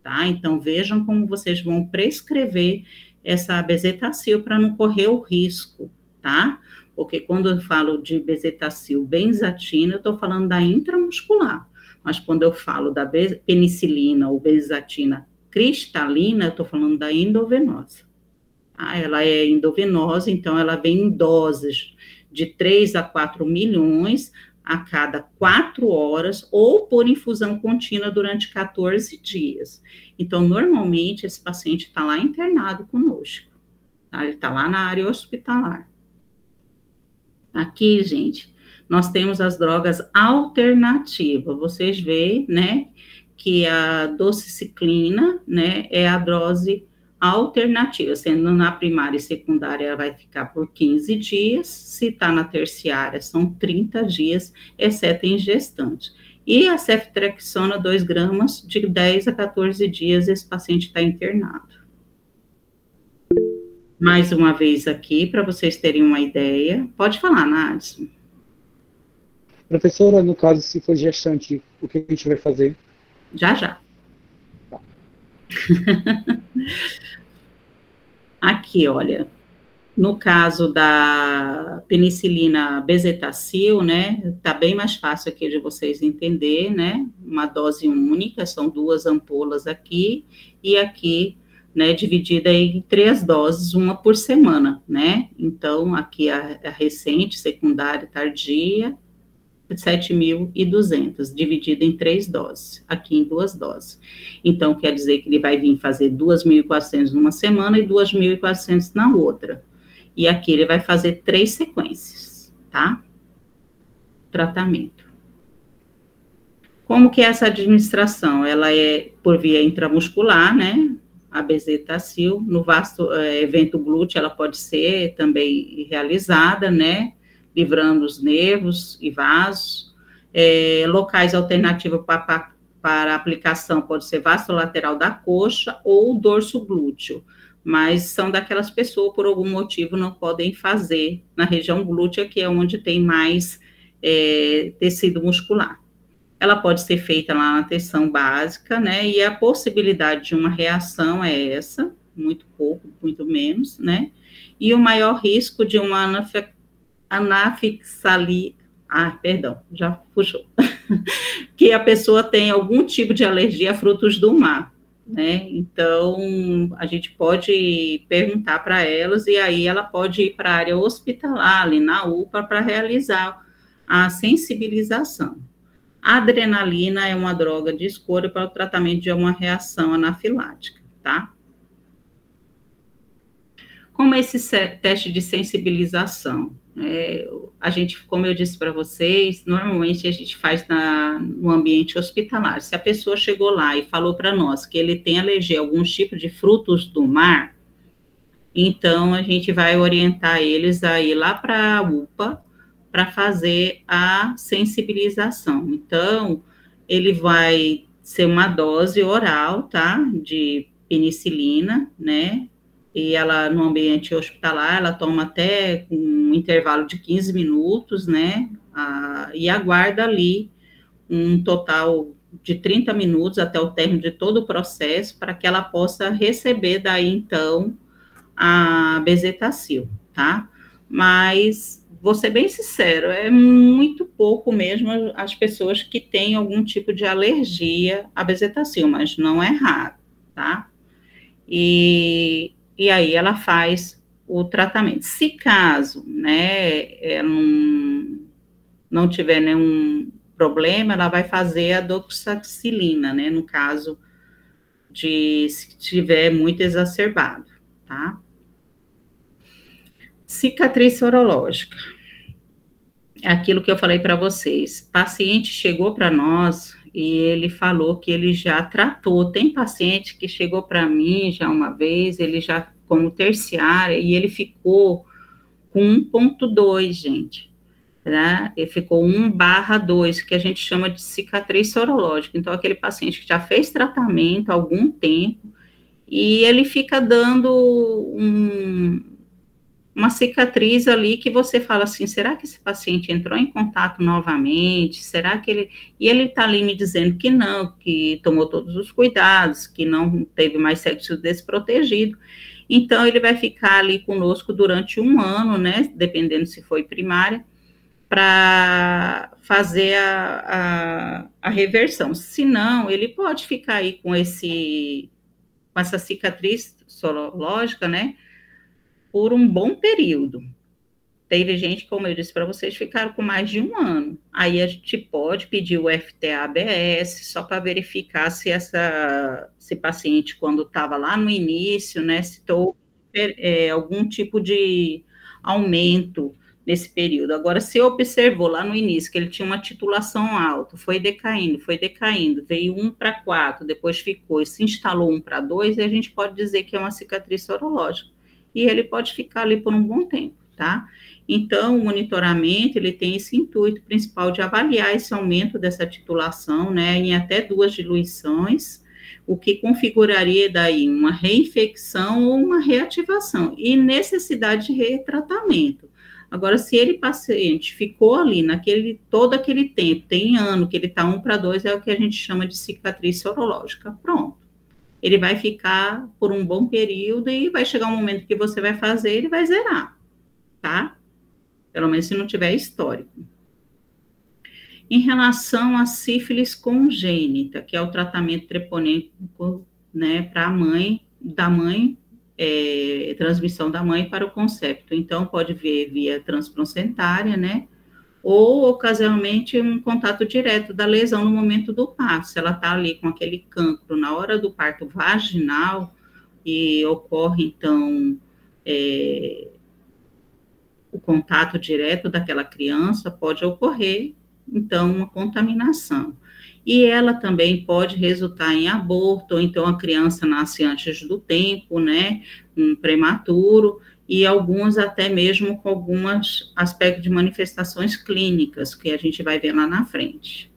tá? Então, vejam como vocês vão prescrever essa bezetacil para não correr o risco, tá? Porque quando eu falo de bezetacil benzatina, eu estou falando da intramuscular, Mas quando eu falo da penicilina ou benzatina cristalina, eu estou falando da endovenosa. Tá? Ela é endovenosa, então ela vem em doses de 3 a 4 milhões a cada 4 horas ou por infusão contínua durante 14 dias. Então, normalmente, esse paciente está lá internado conosco. Tá? Ele está lá na área hospitalar. Aqui, gente, nós temos as drogas alternativas. Vocês veem, né, que a dociciclina, né, é a dose alternativa, sendo na primária e secundária, ela vai ficar por 15 dias, se está na terciária, são 30 dias, exceto em gestante. E a ceftriaxona, 2 gramas, de 10 a 14 dias, esse paciente está internado. Mais uma vez aqui, para vocês terem uma ideia. Pode falar, Nádia. Professora, no caso, se for gestante, o que a gente vai fazer? Já, já. Tá. Aqui, olha, no caso da penicilina bezetacil, né, tá bem mais fácil aqui de vocês entender, né, uma dose única, são 2 ampolas aqui, e aqui, né, dividida em 3 doses, uma por semana, né, então, aqui a recente, secundária, tardia, 7.200, dividido em 3 doses, aqui em 2 doses. Então, quer dizer que ele vai vir fazer 2.400 numa semana e 2.400 na outra. E aqui ele vai fazer 3 sequências, tá? Tratamento. Como que é essa administração? Ela é por via intramuscular, né? A bezetacil, no vasto evento glúteo, ela pode ser também realizada, né? Livrando os nervos e vasos. Locais alternativos para aplicação pode ser vasto lateral da coxa ou dorso glúteo, mas são daquelas pessoas, por algum motivo, não podem fazer na região glútea, que é onde tem mais tecido muscular. Ela pode ser feita lá na tensão básica, né, e a possibilidade de uma reação é essa, muito pouco, muito menos, né, e o maior risco de uma já puxou, que a pessoa tem algum tipo de alergia a frutos do mar, né, então a gente pode perguntar para elas, e aí ela pode ir para a área hospitalar, ali na UPA, para realizar a sensibilização. A adrenalina é uma droga de escolha para o tratamento de uma reação anafilática, tá? Como é esse teste de sensibilização? A gente, como eu disse para vocês, normalmente a gente faz no ambiente hospitalar. Se a pessoa chegou lá e falou para nós que ele tem alergia a alguns tipos de frutos do mar, então a gente vai orientar eles a ir lá para a UPA para fazer a sensibilização. Então, ele vai ser uma dose oral, tá, de penicilina, né, e ela, no ambiente hospitalar, ela toma até um intervalo de 15 minutos, né, e aguarda ali um total de 30 minutos até o término de todo o processo, para que ela possa receber daí, então, a bezetacil, tá? Mas, vou ser bem sincero, é muito pouco mesmo as pessoas que têm algum tipo de alergia à bezetacil, mas não é raro, tá? E aí ela faz o tratamento. Se caso, né, não tiver nenhum problema, ela vai fazer a doxaxilina, né, no caso de se tiver muito exacerbado, tá? Cicatriz sorológica. É aquilo que eu falei para vocês. Paciente chegou para nós e ele falou que ele já tratou. Tem paciente que chegou para mim já uma vez, ele já como terciária, e ele ficou com 1,2, gente. Né? Ele ficou 1/2, que a gente chama de cicatriz sorológica. Então, aquele paciente que já fez tratamento há algum tempo, e ele fica dando uma cicatriz ali que você fala assim, será que esse paciente entrou em contato novamente? Será que ele... E ele está ali me dizendo que não, que tomou todos os cuidados, que não teve mais sexo desprotegido. Então, ele vai ficar ali conosco durante 1 ano, né, dependendo se foi primária, para fazer a reversão. Se não, ele pode ficar aí com essa cicatriz sorológica, né, por um bom período. Teve gente, como eu disse para vocês, ficaram com mais de um ano. Aí a gente pode pedir o FTA-ABS só para verificar se esse paciente, quando estava lá no início, né, se teve algum tipo de aumento nesse período. Agora, se observou lá no início que ele tinha uma titulação alta, foi decaindo, veio 1 para 4, depois ficou e se instalou 1 para 2, e a gente pode dizer que é uma cicatriz sorológica. E ele pode ficar ali por um bom tempo, tá? Então, o monitoramento, ele tem esse intuito principal de avaliar esse aumento dessa titulação, né, em até 2 diluições, o que configuraria daí uma reinfecção ou uma reativação, e necessidade de retratamento. Agora, se ele, paciente, ficou ali todo aquele tempo, tem ano que ele está 1 para 2, é o que a gente chama de cicatriz sorológica, pronto. Ele vai ficar por um bom período e vai chegar um momento que você vai fazer, ele vai zerar, tá? Pelo menos se não tiver histórico. Em relação à sífilis congênita, que é o tratamento treponêmico, né, para transmissão da mãe para o concepto. Então, pode vir via transplacentária, né, ou ocasionalmente um contato direto da lesão no momento do parto. Se ela está ali com aquele cancro na hora do parto vaginal e ocorre, então, o contato direto daquela criança, pode ocorrer, então, uma contaminação. E ela também pode resultar em aborto, ou então a criança nasce antes do tempo, né, um prematuro, e alguns até mesmo com alguns aspectos de manifestações clínicas, que a gente vai ver lá na frente.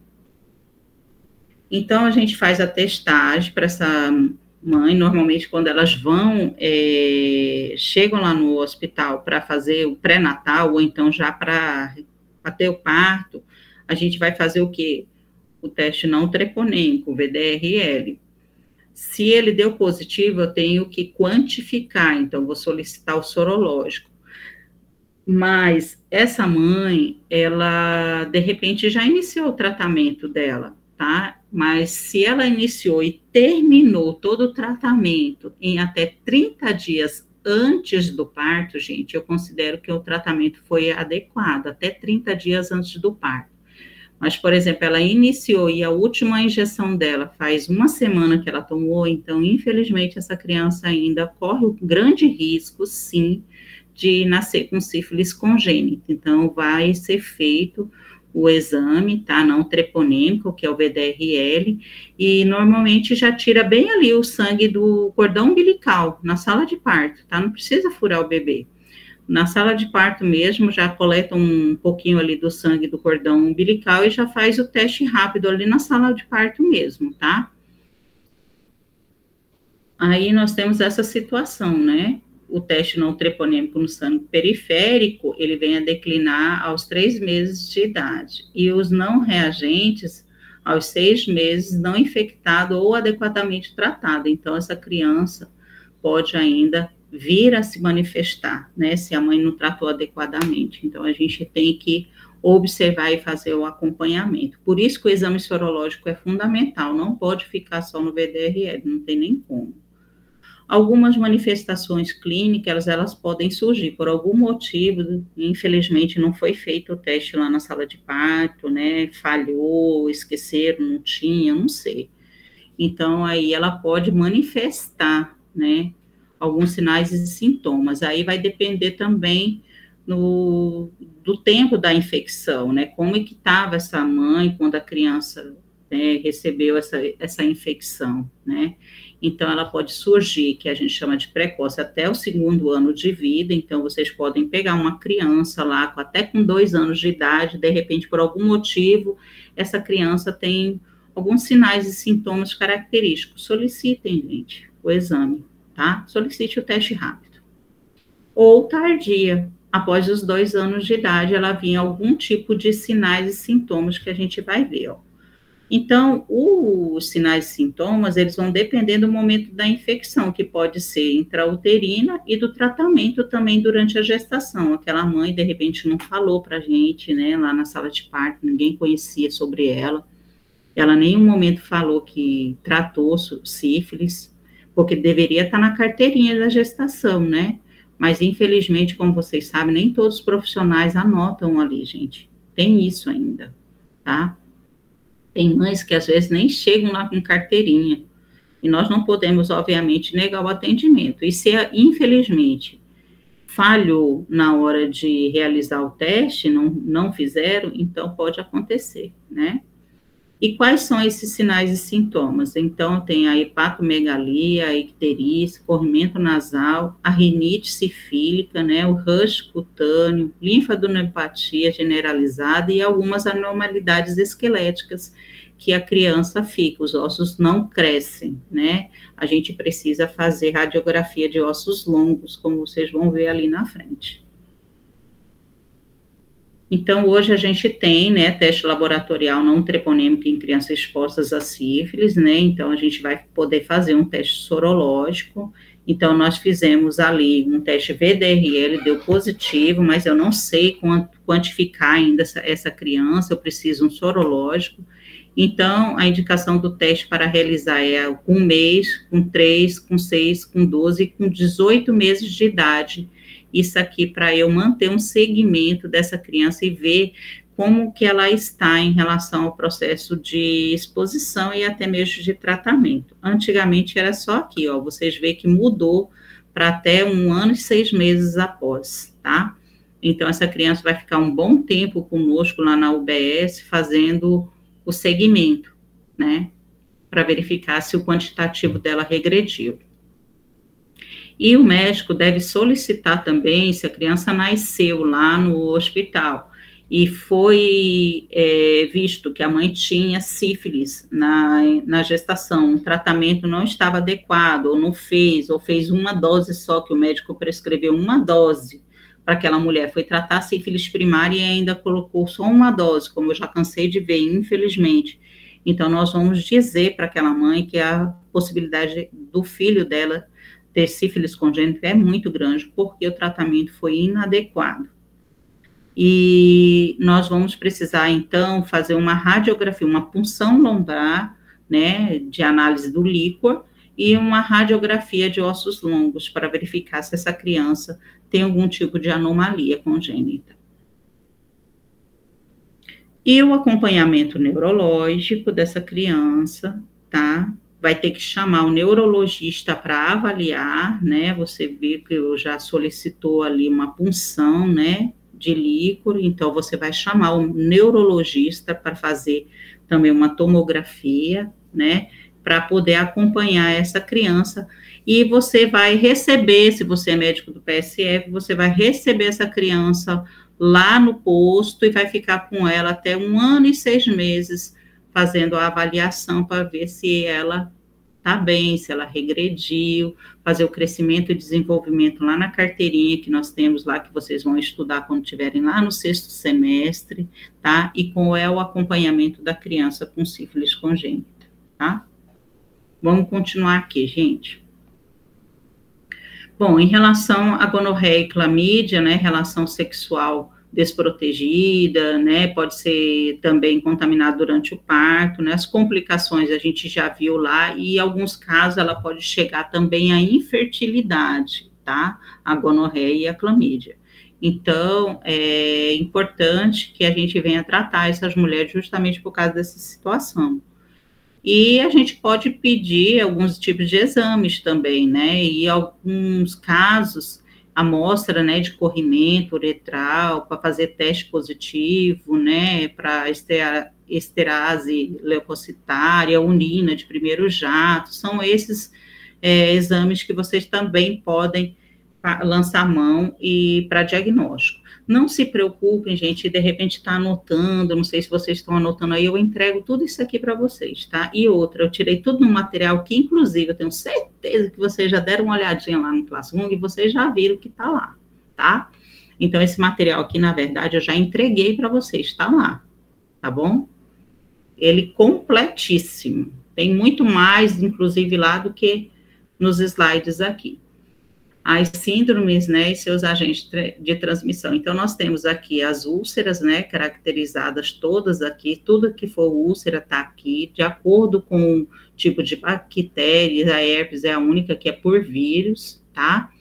Então, a gente faz a testagem para essa mãe, normalmente quando elas chegam lá no hospital para fazer o pré-natal, ou então já para ter o parto, a gente vai fazer o quê? O teste não treponêmico, o VDRL. Se ele deu positivo, eu tenho que quantificar, então vou solicitar o sorológico. Mas essa mãe, ela, de repente, já iniciou o tratamento dela, tá? Mas se ela iniciou e terminou todo o tratamento em até 30 dias antes do parto, gente, eu considero que o tratamento foi adequado, até 30 dias antes do parto. Mas, por exemplo, ela iniciou e a última injeção dela faz 1 semana que ela tomou, então, infelizmente, essa criança ainda corre um grande risco, sim, de nascer com sífilis congênita. Então, vai ser feito o exame, tá, não treponêmico, que é o VDRL, e normalmente já tira bem ali o sangue do cordão umbilical, na sala de parto, tá, não precisa furar o bebê. Na sala de parto mesmo, já coleta um pouquinho ali do sangue do cordão umbilical e já faz o teste rápido ali na sala de parto mesmo, tá? Aí nós temos essa situação, né? O teste não treponêmico no sangue periférico, ele vem a declinar aos 3 meses de idade. E os não reagentes, aos 6 meses, não infectado ou adequadamente tratado. Então, essa criança pode ainda vir a se manifestar, né, se a mãe não tratou adequadamente. Então, a gente tem que observar e fazer o acompanhamento. Por isso que o exame sorológico é fundamental, não pode ficar só no VDRL, não tem nem como. Algumas manifestações clínicas, elas podem surgir por algum motivo, infelizmente não foi feito o teste lá na sala de parto, né, falhou, esqueceram, não tinha, não sei. Então, aí ela pode manifestar, né, alguns sinais e sintomas. Aí vai depender também do tempo da infecção, né? Como é que estava essa mãe quando a criança, né, recebeu essa infecção, né? Então, ela pode surgir, que a gente chama de precoce, até o 2º ano de vida. Então, vocês podem pegar uma criança lá, até com 2 anos de idade, de repente, por algum motivo, essa criança tem alguns sinais e sintomas característicos. Solicitem, gente, o exame, tá? Solicite o teste rápido. Ou tardia, após os 2 anos de idade, ela vinha algum tipo de sinais e sintomas que a gente vai ver, ó. Então, os sinais e sintomas, eles vão depender do momento da infecção, que pode ser intrauterina e do tratamento também durante a gestação. Aquela mãe, de repente, não falou para a gente, né, lá na sala de parto, ninguém conhecia sobre ela. Ela em nenhum momento falou que tratou sífilis, porque deveria estar na carteirinha da gestação, né? Mas, infelizmente, como vocês sabem, nem todos os profissionais anotam ali, gente. Tem isso ainda, tá? Tem mães que às vezes nem chegam lá com carteirinha. E nós não podemos, obviamente, negar o atendimento. E se, infelizmente, falhou na hora de realizar o teste, não fizeram, então pode acontecer, né? E quais são esses sinais e sintomas? Então, tem a hepatomegalia, a icterícia, corrimento nasal, a rinite sifílica, né, o rush cutâneo, linfadenopatía generalizada e algumas anormalidades esqueléticas que a criança fica, os ossos não crescem, né? A gente precisa fazer radiografia de ossos longos, como vocês vão ver ali na frente. Então, hoje a gente tem, né, teste laboratorial não treponêmico em crianças expostas a sífilis, né, então a gente vai poder fazer um teste sorológico. Então, nós fizemos ali um teste VDRL, deu positivo, mas eu não sei quantificar ainda essa criança, eu preciso um sorológico. Então, a indicação do teste para realizar é com 1 mês, com 3, com 6, com 12 e com 18 meses de idade. Isso aqui para eu manter um segmento dessa criança e ver como que ela está em relação ao processo de exposição e até mesmo de tratamento. Antigamente era só aqui, ó, vocês veem que mudou para até 1 ano e 6 meses após, tá? Então, essa criança vai ficar um bom tempo conosco lá na UBS fazendo o segmento, né? Para verificar se o quantitativo dela regrediu. E o médico deve solicitar também se a criança nasceu lá no hospital e foi visto que a mãe tinha sífilis na gestação, o tratamento não estava adequado, ou fez uma dose só, que o médico prescreveu uma dose para aquela mulher, foi tratar a sífilis primária e ainda colocou só uma dose, como eu já cansei de ver, infelizmente. Então, nós vamos dizer para aquela mãe que a possibilidade do filho dela ter sífilis congênita é muito grande, porque o tratamento foi inadequado. E nós vamos precisar, então, fazer uma radiografia, uma punção lombar, né, de análise do líquor, e uma radiografia de ossos longos, para verificar se essa criança tem algum tipo de anomalia congênita. E o acompanhamento neurológico dessa criança, tá? Vai ter que chamar o neurologista para avaliar, né? Você vê que eu já solicitou ali uma punção, né, de líquor, então você vai chamar o neurologista para fazer também uma tomografia, né, para poder acompanhar essa criança, e você vai receber, se você é médico do PSF, você vai receber essa criança lá no posto e vai ficar com ela até 1 ano e 6 meses, fazendo a avaliação para ver se ela está bem, se ela regrediu, fazer o crescimento e desenvolvimento lá na carteirinha que nós temos lá, que vocês vão estudar quando estiverem lá no 6º semestre, tá? E qual é o acompanhamento da criança com sífilis congênita, tá? Vamos continuar aqui, gente. Bom, em relação à gonorreia e clamídia, né, relação sexual desprotegida, né, pode ser também contaminado durante o parto, né, as complicações a gente já viu lá, e em alguns casos ela pode chegar também à infertilidade, tá, a gonorreia e a clamídia. Então, é importante que a gente venha tratar essas mulheres justamente por causa dessa situação. E a gente pode pedir alguns tipos de exames também, né, e alguns casos, amostra, né, de corrimento uretral, para fazer teste positivo, né, para esterase leucocitária, urina de primeiro jato, são esses exames que vocês também podem lançar mão e para diagnóstico. Não se preocupem, gente, de repente está anotando, não sei se vocês estão anotando aí, eu entrego tudo isso aqui para vocês, tá? E outra, eu tirei tudo no material que, inclusive, eu tenho certeza que vocês já deram uma olhadinha lá no Classroom e vocês já viram que está lá, tá? Então, esse material aqui, na verdade, eu já entreguei para vocês, está lá, tá bom? ele completíssimo. Tem muito mais, inclusive, lá do que nos slides aqui. As síndromes, né, e seus agentes de transmissão. Então, nós temos aqui as úlceras, né, caracterizadas todas aqui, tudo que for úlcera está aqui, de acordo com o tipo de bactéria, a herpes é a única que é por vírus, tá?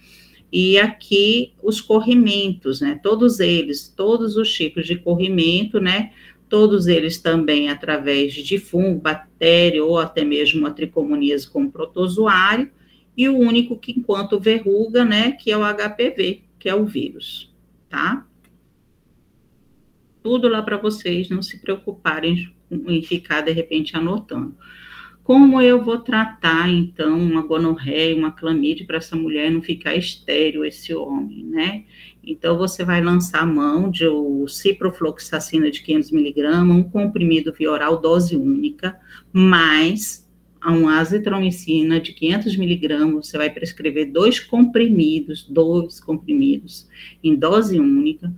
E aqui os corrimentos, né, todos eles, todos os tipos de corrimento, né, todos eles também através de fungo, bactéria ou até mesmo a tricomoníase como protozoário, e o único que enquanto verruga, né, que é o HPV, que é o vírus, tá? Tudo lá para vocês não se preocuparem em ficar, de repente, anotando. Como eu vou tratar, então, uma gonorreia, uma clamídia para essa mulher não ficar estéril, esse homem, né? Então, você vai lançar a mão de ciprofloxacina de 500 miligramas, um comprimido via oral, dose única, mais uma azitromicina de 500 miligramas, você vai prescrever dois comprimidos, em dose única,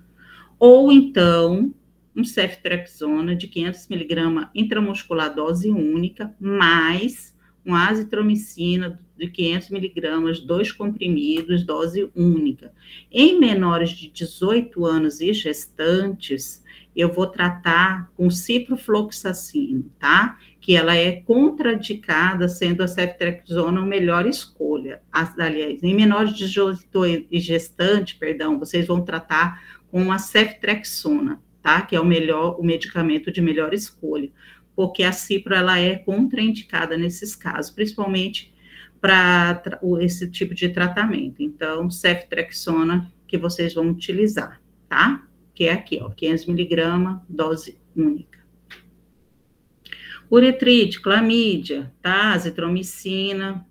ou então um ceftriaxona de 500 miligramas intramuscular dose única, mais uma azitromicina de 500 miligramas, dois comprimidos, dose única. Em menores de 18 anos e gestantes, eu vou tratar com ciprofloxacina, tá? Que ela é contraindicada, sendo a ceftriaxona a melhor escolha. Aliás, em menores de 18 e gestante, perdão, vocês vão tratar com a ceftriaxona, tá? Que é o medicamento de melhor escolha, porque a cipro, ela é contraindicada nesses casos, principalmente para esse tipo de tratamento. Então, ceftriaxona que vocês vão utilizar, tá? Que é aqui, ó, 500 miligramas, dose única. Uretrite, clamídia, tá? Azitromicina,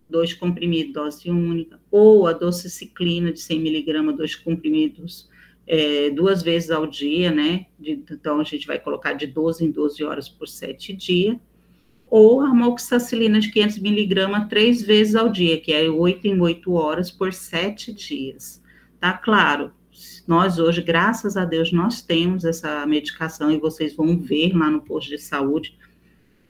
2 comprimidos, dose única, ou a dociciclina de 100 miligramas, 2 comprimidos, 2 vezes ao dia, né? Então, a gente vai colocar de 12 em 12 horas por 7 dias, ou a amoxicilina de 500 miligramas 3 vezes ao dia, que é 8 em 8 horas por 7 dias, tá? Claro, nós hoje, graças a Deus, nós temos essa medicação e vocês vão ver lá no posto de saúde.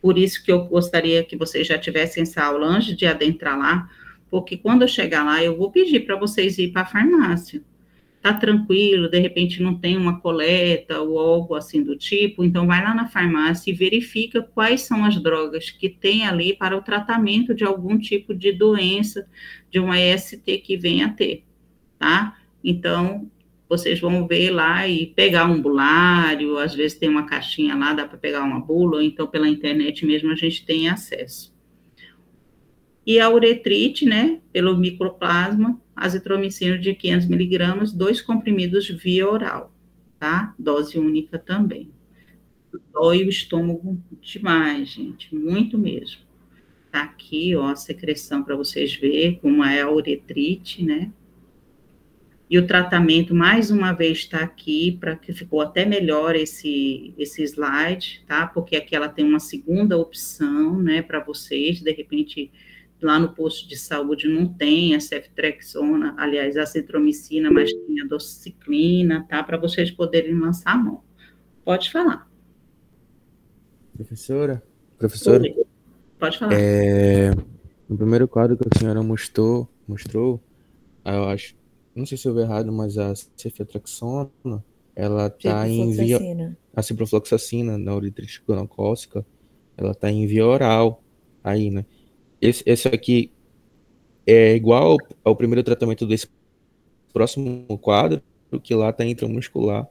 Por isso que eu gostaria que vocês já tivessem essa aula antes de adentrar lá, porque quando eu chegar lá, eu vou pedir para vocês ir para a farmácia. Tá tranquilo, de repente não tem uma coleta ou algo assim do tipo, então vai lá na farmácia e verifica quais são as drogas que tem ali para o tratamento de algum tipo de doença, de uma EST que venha a ter, tá? Então, vocês vão ver lá e pegar um bulário, às vezes tem uma caixinha lá, dá para pegar uma bula, ou então pela internet mesmo a gente tem acesso. E a uretrite, né, pelo microplasma, azitromicina de 500 miligramas, 2 comprimidos via oral, tá? Dose única também. Dói o estômago demais, gente, muito mesmo. Tá aqui, ó, a secreção para vocês verem como é a uretrite, né? E o tratamento, mais uma vez, está aqui, para que ficou até melhor esse slide, tá? Porque aqui ela tem uma segunda opção, né, para vocês, de repente, lá no posto de saúde não tem a ceftriaxona, aliás, a azitromicina, mas tem a dociclina, tá? Para vocês poderem lançar a mão. Pode falar. Professora? Oi. Pode falar. No primeiro quadro que a senhora mostrou, eu acho, não sei se eu vi errado, mas a ceftriaxona, ela está em via... A ciprofloxacina, na uretrite gonocócica, ela está em via oral, aí, né? Esse aqui é igual ao primeiro tratamento desse próximo quadro, que lá está intramuscular.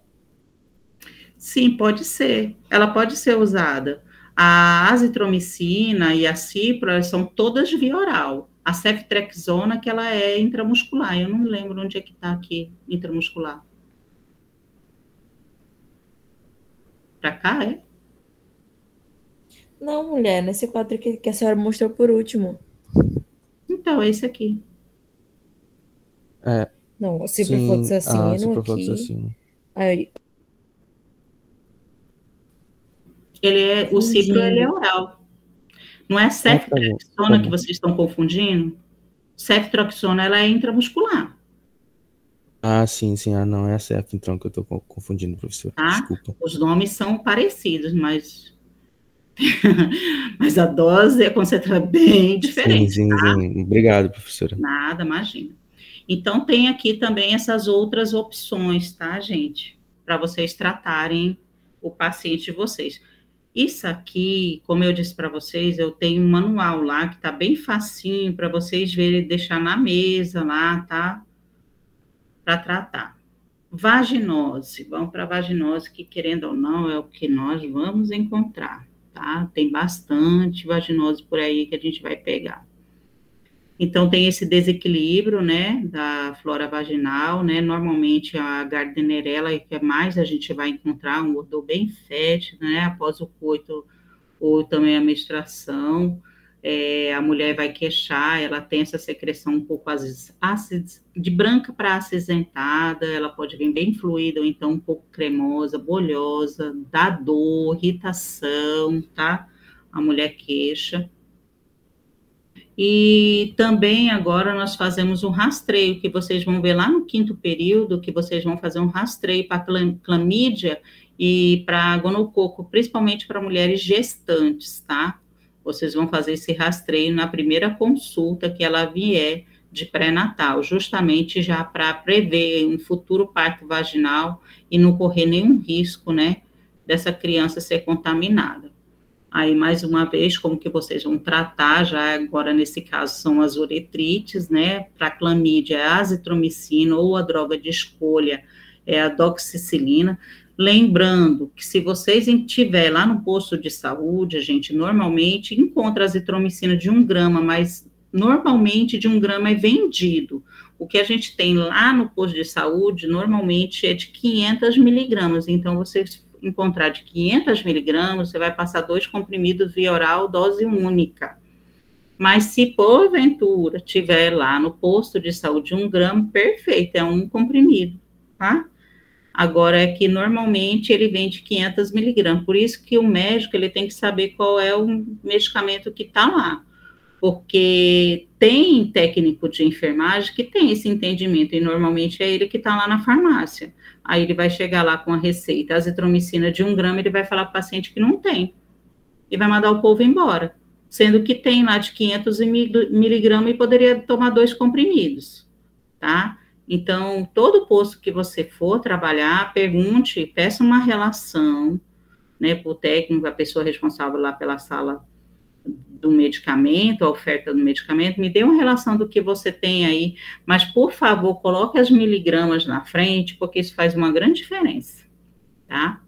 Sim, pode ser. Ela pode ser usada. A azitromicina e a cipro são todas via oral. A ceftriaxona, que ela é intramuscular. Eu não lembro onde é que está aqui, intramuscular. Para cá, é? Não, mulher, nesse quadro que a senhora mostrou por último. Então, é esse aqui. Não, a ciprofloxacina ciprofloxacina. Aí, o cipro, ele é oral. Não é a ceftriaxona que vocês estão confundindo? Ceftriaxona, ela é intramuscular. Ah, sim. Ah, não, é a cef, então, que eu estou confundindo, professor. Tá? Desculpa. Os nomes são parecidos, mas Mas a dose é concentrada bem diferente, sim, tá? sim. Obrigado, professora. Nada, imagina. Então, tem aqui também essas outras opções, tá, gente? Para vocês tratarem o paciente de vocês. Isso aqui, como eu disse para vocês, eu tenho um manual lá que tá bem facinho para vocês verem, deixar na mesa lá, tá? Para tratar. Vaginose, vamos para vaginose, que querendo ou não, é o que nós vamos encontrar, tá? Tem bastante vaginose por aí que a gente vai pegar. Então, tem esse desequilíbrio, né, da flora vaginal, né, normalmente a Gardnerella, que é mais a gente vai encontrar um odor bem fétido, né, após o coito ou também a menstruação, a mulher vai queixar, ela tem essa secreção um pouco, às vezes, de branca para acinzentada, ela pode vir bem fluida, ou então um pouco cremosa, bolhosa, dá dor, irritação, tá? A mulher queixa. E também agora nós fazemos um rastreio, que vocês vão ver lá no 5º período, que vocês vão fazer um rastreio para clamídia e para gonococo, principalmente para mulheres gestantes, tá? Vocês vão fazer esse rastreio na primeira consulta que ela vier de pré-natal, justamente já para prever um futuro parto vaginal e não correr nenhum risco, né, dessa criança ser contaminada. Aí, mais uma vez, como que vocês vão tratar, já agora nesse caso são as uretrites, né, para clamídia, a azitromicina ou a droga de escolha é a doxicicilina. Lembrando que se vocês estiver lá no posto de saúde, a gente normalmente encontra a azitromicina de 1 grama, mas normalmente de 1 grama é vendido. O que a gente tem lá no posto de saúde, normalmente é de 500 miligramas, então vocês encontrar de 500 miligramas, você vai passar 2 comprimidos via oral, dose única. Mas se porventura tiver lá no posto de saúde 1 grama, perfeito, é 1 comprimido, tá? Agora é que normalmente ele vende 500 miligramas, por isso que o médico ele tem que saber qual é o medicamento que está lá, porque tem técnico de enfermagem que tem esse entendimento, e normalmente é ele que está lá na farmácia. Aí ele vai chegar lá com a receita, a azitromicina de 1 grama, ele vai falar para o paciente que não tem, e vai mandar o povo embora, sendo que tem lá de 500 miligramas e poderia tomar 2 comprimidos, tá? Então, todo posto que você for trabalhar, pergunte, peça uma relação, né, para o técnico, a pessoa responsável lá pela sala do medicamento, a oferta do medicamento, me dê uma relação do que você tem aí, mas, por favor, coloque as miligramas na frente, porque isso faz uma grande diferença, tá?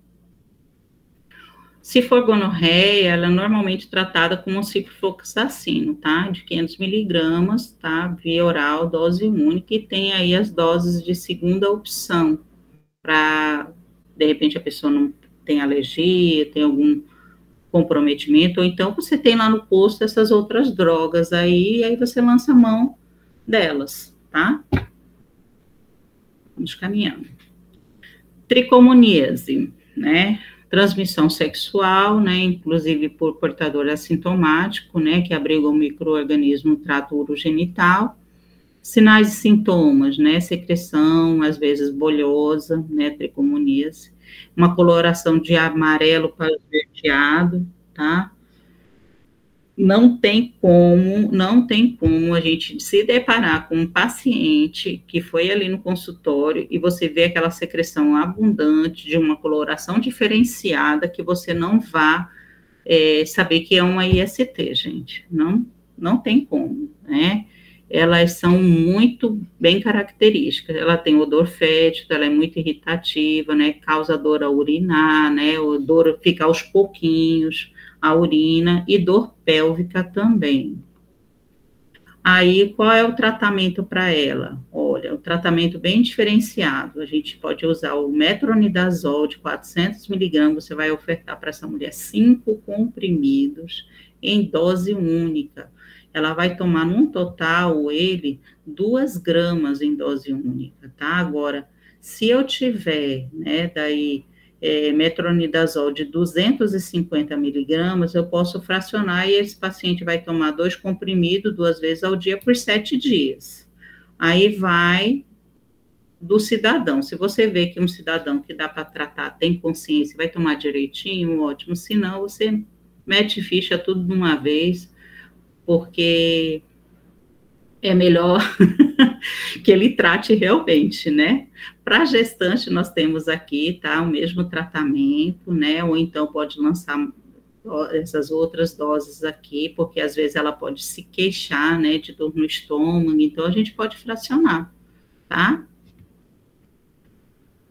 Se for gonorreia, ela é normalmente tratada com um ciprofloxacino, tá? De 500 miligramas, tá? Via oral, dose única, e tem aí as doses de segunda opção, para, de repente, a pessoa não tem alergia, tem algum comprometimento, ou então você tem lá no posto essas outras drogas aí, e aí você lança a mão delas, tá? Vamos caminhando. Tricomoníase, né? Transmissão sexual, né? Inclusive por portador assintomático, né? Que abriga o micro-organismo no trato urogenital. Sinais e sintomas, né? Secreção, às vezes bolhosa, né? Tricomoníase. Uma coloração de amarelo para esverdeado, tá? Não tem como a gente se deparar com um paciente que foi ali no consultório e você vê aquela secreção abundante de uma coloração diferenciada que você não vá saber que é uma IST, gente. Não tem como, né? Elas são muito bem características. Ela tem odor fétido, ela é muito irritativa, né? Causa dor a urinar, né? O dor fica aos pouquinhos, a urina, e dor pélvica também. Aí, qual é o tratamento para ela? Olha, o tratamento bem diferenciado. A gente pode usar o metronidazol de 400 miligramas, você vai ofertar para essa mulher 5 comprimidos em dose única. Ela vai tomar num total, 2 gramas em dose única, tá? Agora, se eu tiver, né, metronidazol de 250 miligramas, eu posso fracionar e esse paciente vai tomar 2 comprimidos 2 vezes ao dia por 7 dias. Aí vai do cidadão. Se você vê que um cidadão que dá para tratar tem consciência, vai tomar direitinho, ótimo. Se não, você mete ficha tudo de uma vez, porque é melhor que ele trate realmente, né? Para gestante, nós temos aqui, tá, o mesmo tratamento, né? Ou então pode lançar essas outras doses aqui, porque às vezes ela pode se queixar, né, de dor no estômago, então a gente pode fracionar, tá?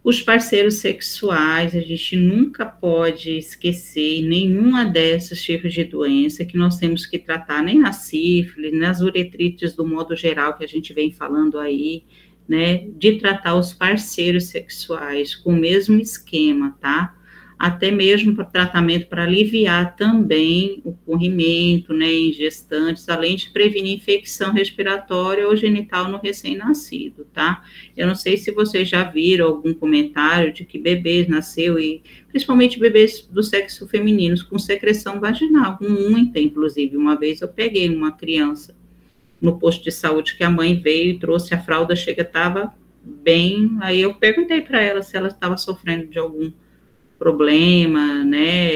Os parceiros sexuais, a gente nunca pode esquecer nenhuma desses tipos de doença que nós temos que tratar, nem na sífilis, nas uretrites do modo geral que a gente vem falando aí, né, de tratar os parceiros sexuais com o mesmo esquema, tá? Até mesmo para tratamento para aliviar também o corrimento, né, em gestantes, além de prevenir infecção respiratória ou genital no recém-nascido, tá? Eu não sei se vocês já viram algum comentário de que bebês nasceu, e principalmente bebês do sexo feminino, com secreção vaginal, com muita, inclusive. Uma vez eu peguei uma criança no posto de saúde que a mãe veio e trouxe a fralda, estava bem, aí eu perguntei para ela se ela estava sofrendo de algum problema, né,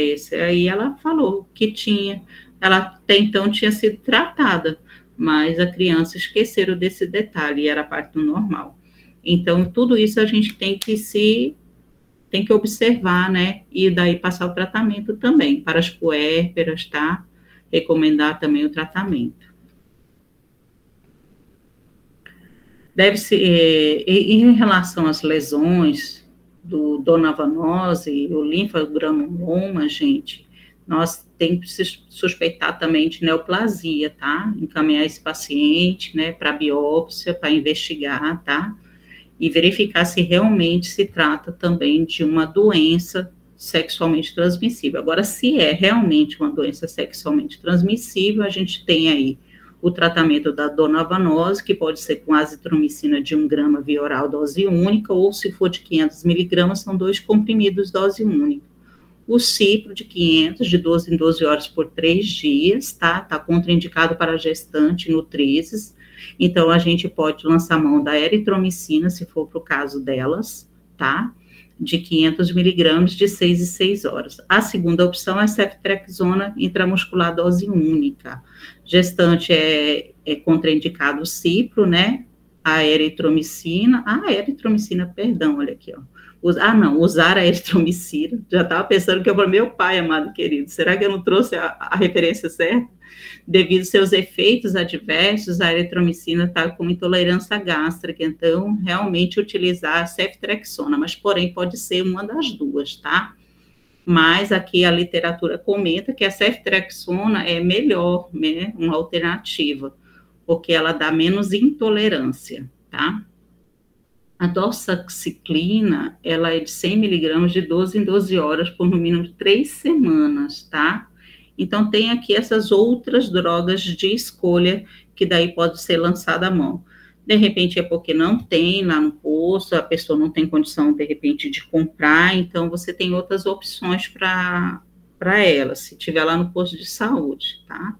aí ela falou que tinha, ela até então tinha sido tratada, mas a criança esqueceram desse detalhe, e era parto normal. Então, tudo isso a gente tem que observar, né, e daí passar o tratamento também, para as puérperas, tá, recomendar também o tratamento. Deve-se, em relação às lesões, do donavanose e o linfogranuloma, gente, nós temos que suspeitar também de neoplasia, tá? Encaminhar esse paciente, né, para biópsia, para investigar, tá? E verificar se realmente se trata também de uma doença sexualmente transmissível. Agora, se é realmente uma doença sexualmente transmissível, a gente tem aí o tratamento da donavanose, que pode ser com azitromicina de 1 grama via oral, dose única, ou se for de 500 miligramas, são 2 comprimidos, dose única. O cipro de 500, de 12 em 12 horas por 3 dias, tá? Tá contraindicado para gestante, nutrizes. Então, a gente pode lançar mão da eritromicina, se for para o caso delas, tá? De 500 miligramas, de 6 em 6 horas. A segunda opção é ceftriaxona intramuscular, dose única. Gestante é contraindicado o cipro, né? A eritromicina, perdão, olha aqui, ó. Usar a eritromicina, já estava pensando que eu falei, meu pai, amado querido, será que eu não trouxe a referência certa? Devido aos seus efeitos adversos, a eritromicina está com intolerância gástrica, então, realmente utilizar a ceftriaxona, mas, porém, pode ser uma das duas, tá? Mas aqui a literatura comenta que a ceftriaxona é melhor, né, uma alternativa, porque ela dá menos intolerância, tá? A doxaciclina, ela é de 100 miligramas de 12 em 12 horas por no mínimo 3 semanas, tá? Então, tem aqui essas outras drogas de escolha que daí pode ser lançada à mão. De repente, é porque não tem lá no posto, a pessoa não tem condição, de repente, de comprar, então você tem outras opções para ela, se tiver lá no posto de saúde, tá?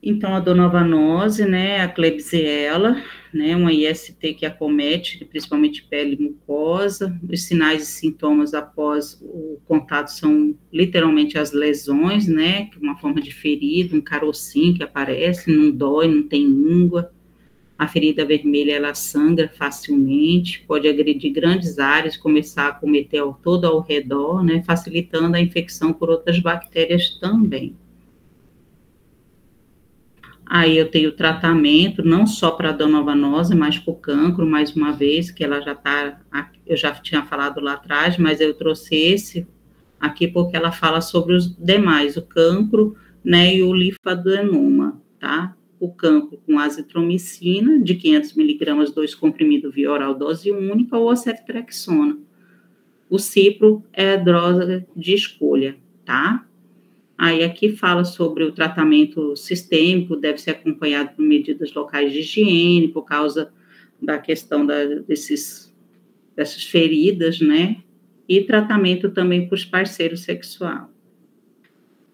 Então, a donavanose, né, a Klebsiella, né, uma IST que acomete principalmente pele e mucosa. Os sinais e sintomas após o contato são literalmente as lesões, né, que é uma forma de ferida, um carocinho que aparece, não dói, não tem língua. A ferida vermelha, ela sangra facilmente, pode agredir grandes áreas, começar a acometer todo ao redor, né, facilitando a infecção por outras bactérias também. Aí eu tenho tratamento, não só para a donavanose, mas para o cancro, mais uma vez, que ela já está, eu já tinha falado lá atrás, mas eu trouxe esse aqui porque ela fala sobre os demais, o cancro, né, e o linfadenoma, tá? O cancro com azitromicina, de 500 miligramas, 2 comprimidos via oral, dose única, ou a ceftriaxona. O cipro é a droga de escolha, tá? Aí aqui fala sobre o tratamento sistêmico, deve ser acompanhado por medidas locais de higiene, por causa da questão dessas feridas, né? E tratamento também para os parceiros sexuais.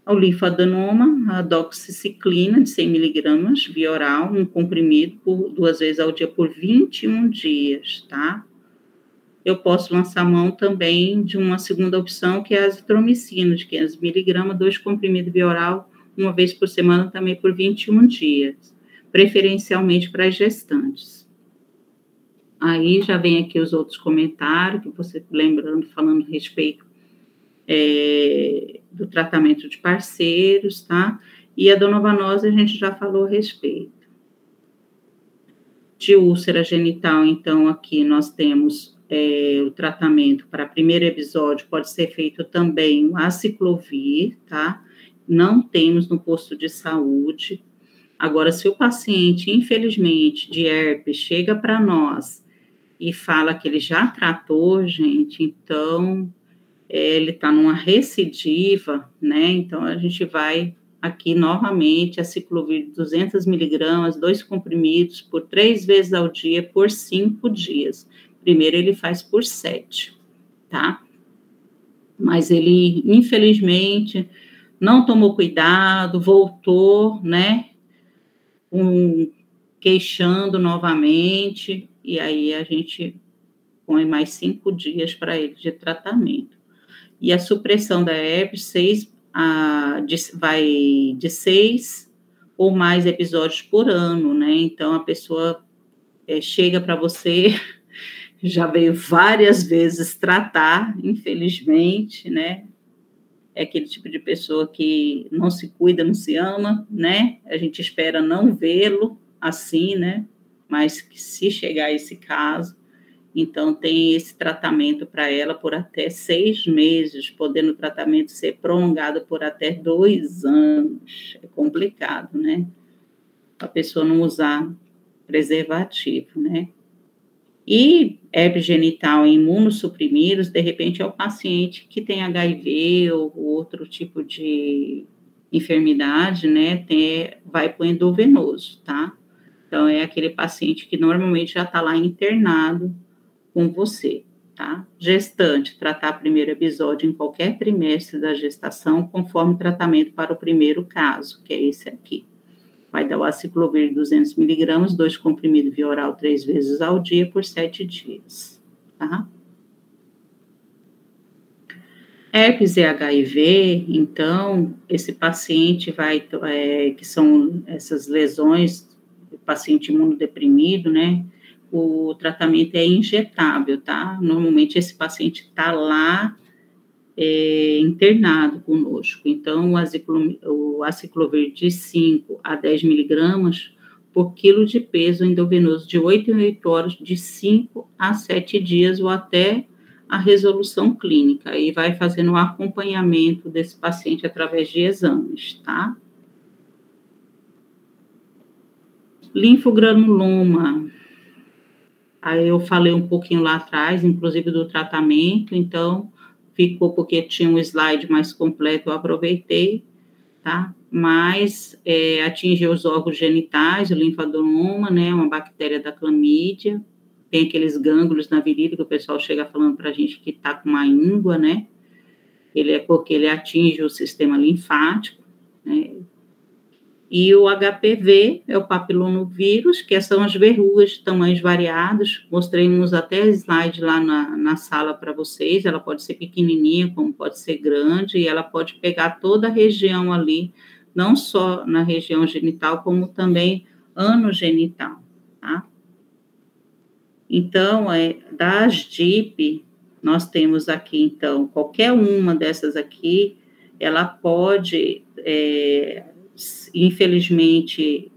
O linfadenoma, a doxiciclina, de 100 miligramas, via oral, um comprimido 2 vezes ao dia por 21 dias, tá? eu posso lançar mão também de uma segunda opção, que é a azitromicina, de 500 miligramas, 2 comprimidos via oral, uma vez por semana, também por 21 dias, preferencialmente para as gestantes. Aí já vem aqui os outros comentários, que você lembrando, falando a respeito do tratamento de parceiros, tá? E a donovanose a gente já falou a respeito. De úlcera genital, então, aqui nós temos o tratamento para primeiro episódio, pode ser feito também o aciclovir, tá? Não temos no posto de saúde. Agora, se o paciente, infelizmente, de herpes, chega para nós e fala que ele já tratou, gente, então, ele está numa recidiva, né? Então, a gente vai aqui novamente, aciclovir 200 miligramas, 2 comprimidos, por 3 vezes ao dia, por 5 dias. Primeiro ele faz por 7, tá? Mas ele, infelizmente, não tomou cuidado, voltou, né? Queixando novamente, e aí a gente põe mais 5 dias para ele de tratamento. E a supressão da herpes, vai de 6 ou mais episódios por ano, né? Então, a pessoa chega para você, já veio várias vezes tratar, infelizmente, né? É aquele tipo de pessoa que não se cuida, não se ama, né? A gente espera não vê-lo assim, né? Mas que se chegar a esse caso, então tem esse tratamento para ela por até 6 meses, podendo o tratamento ser prolongado por até 2 anos. É complicado, né? A pessoa não usar preservativo, né? E herpes genital em imunossuprimidos, de repente, é o paciente que tem HIV ou outro tipo de enfermidade, né? Vai para o endovenoso, tá? Então, é aquele paciente que normalmente já está lá internado com você, tá? Gestante, tratar primeiro episódio em qualquer trimestre da gestação, conforme o tratamento para o primeiro caso, que é esse aqui. Vai dar o aciclovir 200 miligramas, 2 comprimidos via oral 3 vezes ao dia por 7 dias, tá? Herpes e HIV, então, esse paciente que são essas lesões, o paciente imunodeprimido, né? O tratamento é injetável, tá? Normalmente esse paciente está lá internado conosco. Então, o aciclovir de 5 a 10 miligramas por quilo de peso endovenoso de 8 em 8 horas, de 5 a 7 dias ou até a resolução clínica. Aí vai fazendo o acompanhamento desse paciente através de exames, tá? Linfogranuloma. Aí eu falei um pouquinho lá atrás, inclusive do tratamento, então ficou porque tinha um slide mais completo, eu aproveitei, tá? Mas atinge os órgãos genitais, o linfadenoma, né? Uma bactéria da clamídia, tem aqueles gânglios na virilha que o pessoal chega falando pra gente que tá com uma íngua, né? Porque ele atinge o sistema linfático, né? E o HPV é o papilomovírus, que são as verrugas de tamanhos variados. Mostrei-nos até slide lá na sala para vocês. Ela pode ser pequenininha, como pode ser grande, e ela pode pegar toda a região ali, não só na região genital, como também anogenital, tá? Então, das DIP, nós temos aqui, então, qualquer uma dessas aqui, ela pode... infelizmente,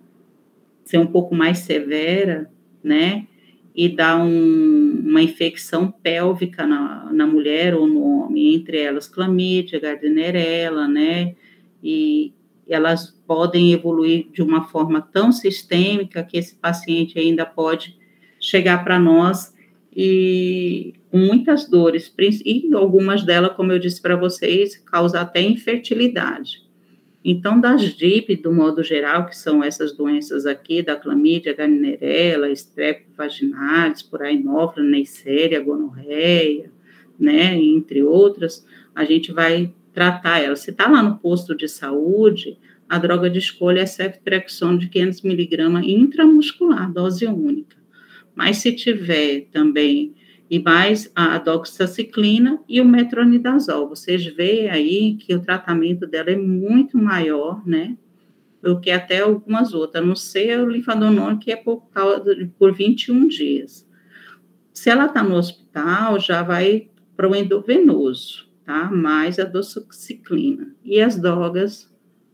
ser um pouco mais severa, né, e dar uma infecção pélvica na mulher ou no homem, entre elas clamídia, gardnerella, né, e elas podem evoluir de uma forma tão sistêmica que esse paciente ainda pode chegar para nós e com muitas dores, e algumas delas, como eu disse para vocês, causam até infertilidade. Então, das DIP, do modo geral, que são essas doenças aqui, da clamídia, gardnerella, estrepto vaginalis, por aí, anófila, neisseria, gonorreia, né, entre outras, a gente vai tratar ela. Se está lá no posto de saúde, a droga de escolha é ceftriaxona de 500 miligramas intramuscular, dose única. Mas se tiver também e mais a doxiciclina e o metronidazol. Vocês veem aí que o tratamento dela é muito maior, né, do que até algumas outras, a não ser o linfadenol, que é por 21 dias. Se ela está no hospital, já vai para o endovenoso, tá? Mais a doxiciclina. E as drogas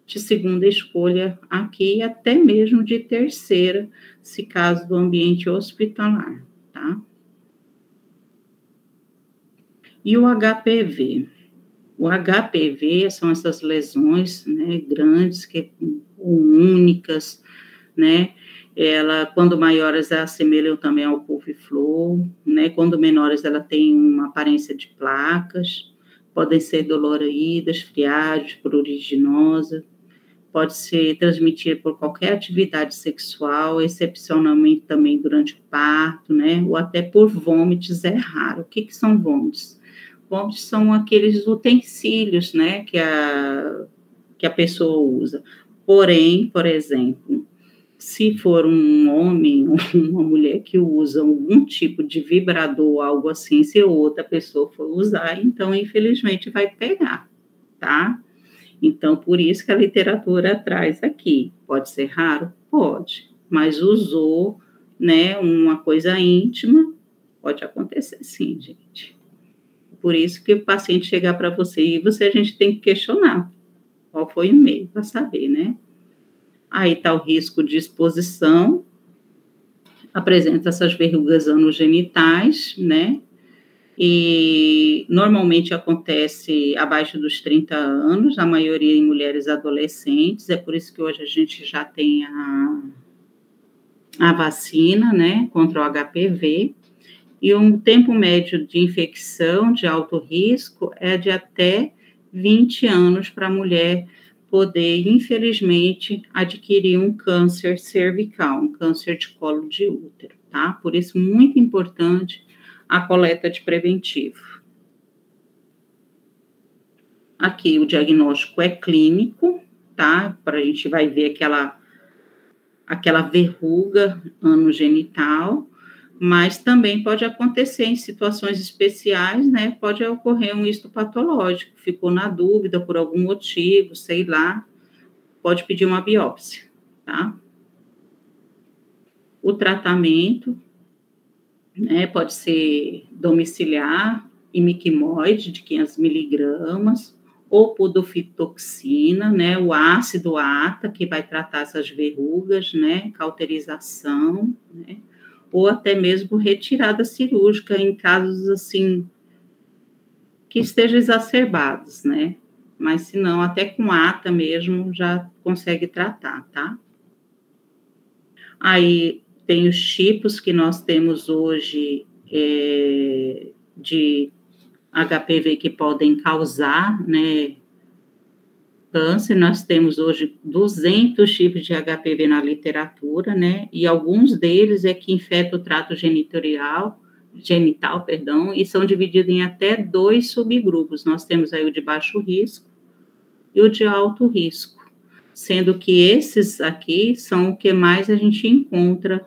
de segunda escolha aqui, até mesmo de terceira, se caso do ambiente hospitalar, tá? E o HPV? O HPV são essas lesões, né, grandes, únicas, né, quando maiores, elas assemelham também ao couve-flor, né, quando menores, ela tem uma aparência de placas, podem ser doloridas, friadas, pruriginosa, pode ser transmitida por qualquer atividade sexual, excepcionalmente também durante o parto, né, ou até por vômitos, é raro. O que são vômitos? Vômitos são aqueles utensílios, né, que a pessoa usa. Porém, por exemplo, se for um homem ou uma mulher que usa algum tipo de vibrador, algo assim, se outra pessoa for usar, então, infelizmente, vai pegar, tá? Então, por isso que a literatura traz aqui. Pode ser raro? Pode. Mas usou, né, uma coisa íntima, pode acontecer sim, gente. Por isso que o paciente chegar para você e a gente tem que questionar qual foi o meio para saber, né? Aí está o risco de exposição, apresenta essas verrugas anogenitais, né? E normalmente acontece abaixo dos 30 anos, a maioria em mulheres adolescentes, é por isso que hoje a gente já tem a vacina, né, contra o HPV, e um tempo médio de infecção de alto risco é de até 20 anos para a mulher poder, infelizmente, adquirir um câncer cervical, um câncer de colo de útero, tá? Por isso, muito importante a coleta de preventivo. Aqui, o diagnóstico é clínico, tá? A gente vai ver aquela verruga anogenital, mas também pode acontecer em situações especiais, né? Pode ocorrer um histopatológico, ficou na dúvida por algum motivo, sei lá, pode pedir uma biópsia, tá? O tratamento, né, pode ser domiciliar, imiquimoide de 500 miligramas, ou pudofitoxina, né, o ácido ATA, que vai tratar essas verrugas, né, cauterização, né, ou até mesmo retirada cirúrgica em casos, assim, que estejam exacerbados, né, mas se não, até com ATA mesmo já consegue tratar, tá? Aí tem os tipos que nós temos hoje de HPV que podem causar, né, câncer. Nós temos hoje 200 tipos de HPV na literatura, né, e alguns deles é que infectam o trato genital, e são divididos em até 2 subgrupos. Nós temos aí o de baixo risco e o de alto risco, sendo que esses aqui são o que mais a gente encontra,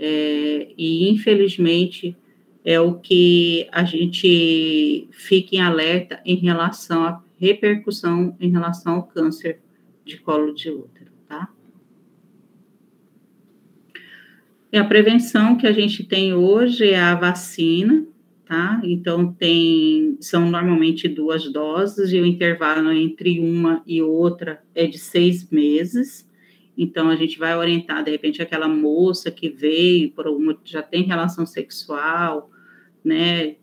e infelizmente é o que a gente fica em alerta em relação à repercussão em relação ao câncer de colo de útero, tá? E a prevenção que a gente tem hoje é a vacina, tá? Então, são normalmente 2 doses, e o intervalo entre uma e outra é de 6 meses. Então, a gente vai orientar, de repente, aquela moça que veio, já tem relação sexual, né?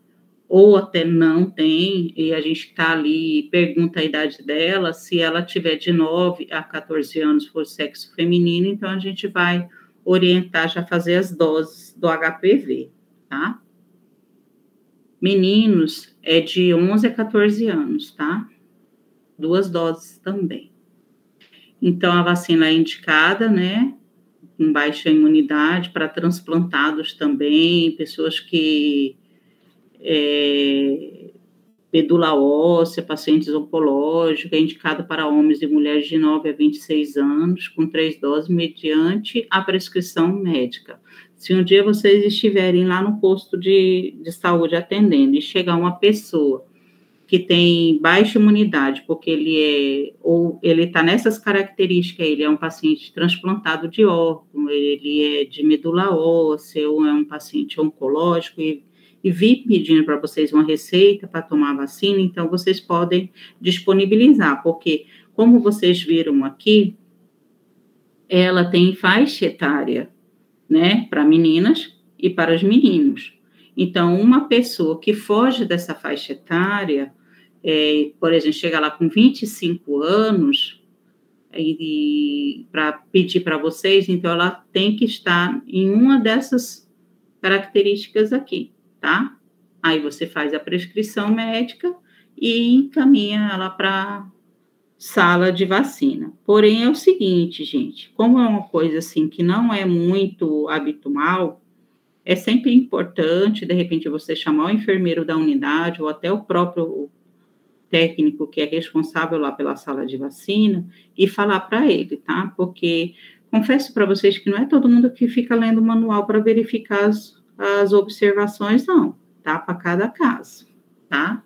Ou até não tem, e a gente está ali e pergunta a idade dela, se ela tiver de 9 a 14 anos for sexo feminino, então a gente vai orientar já fazer as doses do HPV, tá? Meninos é de 11 a 14 anos, tá? 2 doses também. Então, a vacina é indicada, né, com baixa imunidade, para transplantados também, pessoas que medula óssea, pacientes oncológicos, é indicado para homens e mulheres de 9 a 26 anos, com 3 doses, mediante a prescrição médica. Se um dia vocês estiverem lá no posto de saúde atendendo e chegar uma pessoa que tem baixa imunidade, porque ele está nessas características, ele é um paciente transplantado de órgão, ele é de medula óssea, ou é um paciente oncológico, e vir pedindo para vocês uma receita para tomar vacina, então vocês podem disponibilizar, porque, como vocês viram aqui, ela tem faixa etária, né, para meninas e para os meninos. Então, uma pessoa que foge dessa faixa etária, por exemplo, chega lá com 25 anos, e para pedir para vocês, então ela tem que estar em uma dessas características aqui, tá? Aí você faz a prescrição médica e encaminha ela para sala de vacina. Porém, é o seguinte, gente, como é uma coisa assim que não é muito habitual, é sempre importante, de repente, você chamar o enfermeiro da unidade ou até o próprio técnico que é responsável lá pela sala de vacina e falar para ele, tá? Porque confesso para vocês que não é todo mundo que fica lendo o manual para verificar as observações, não, tá? Para cada caso, tá?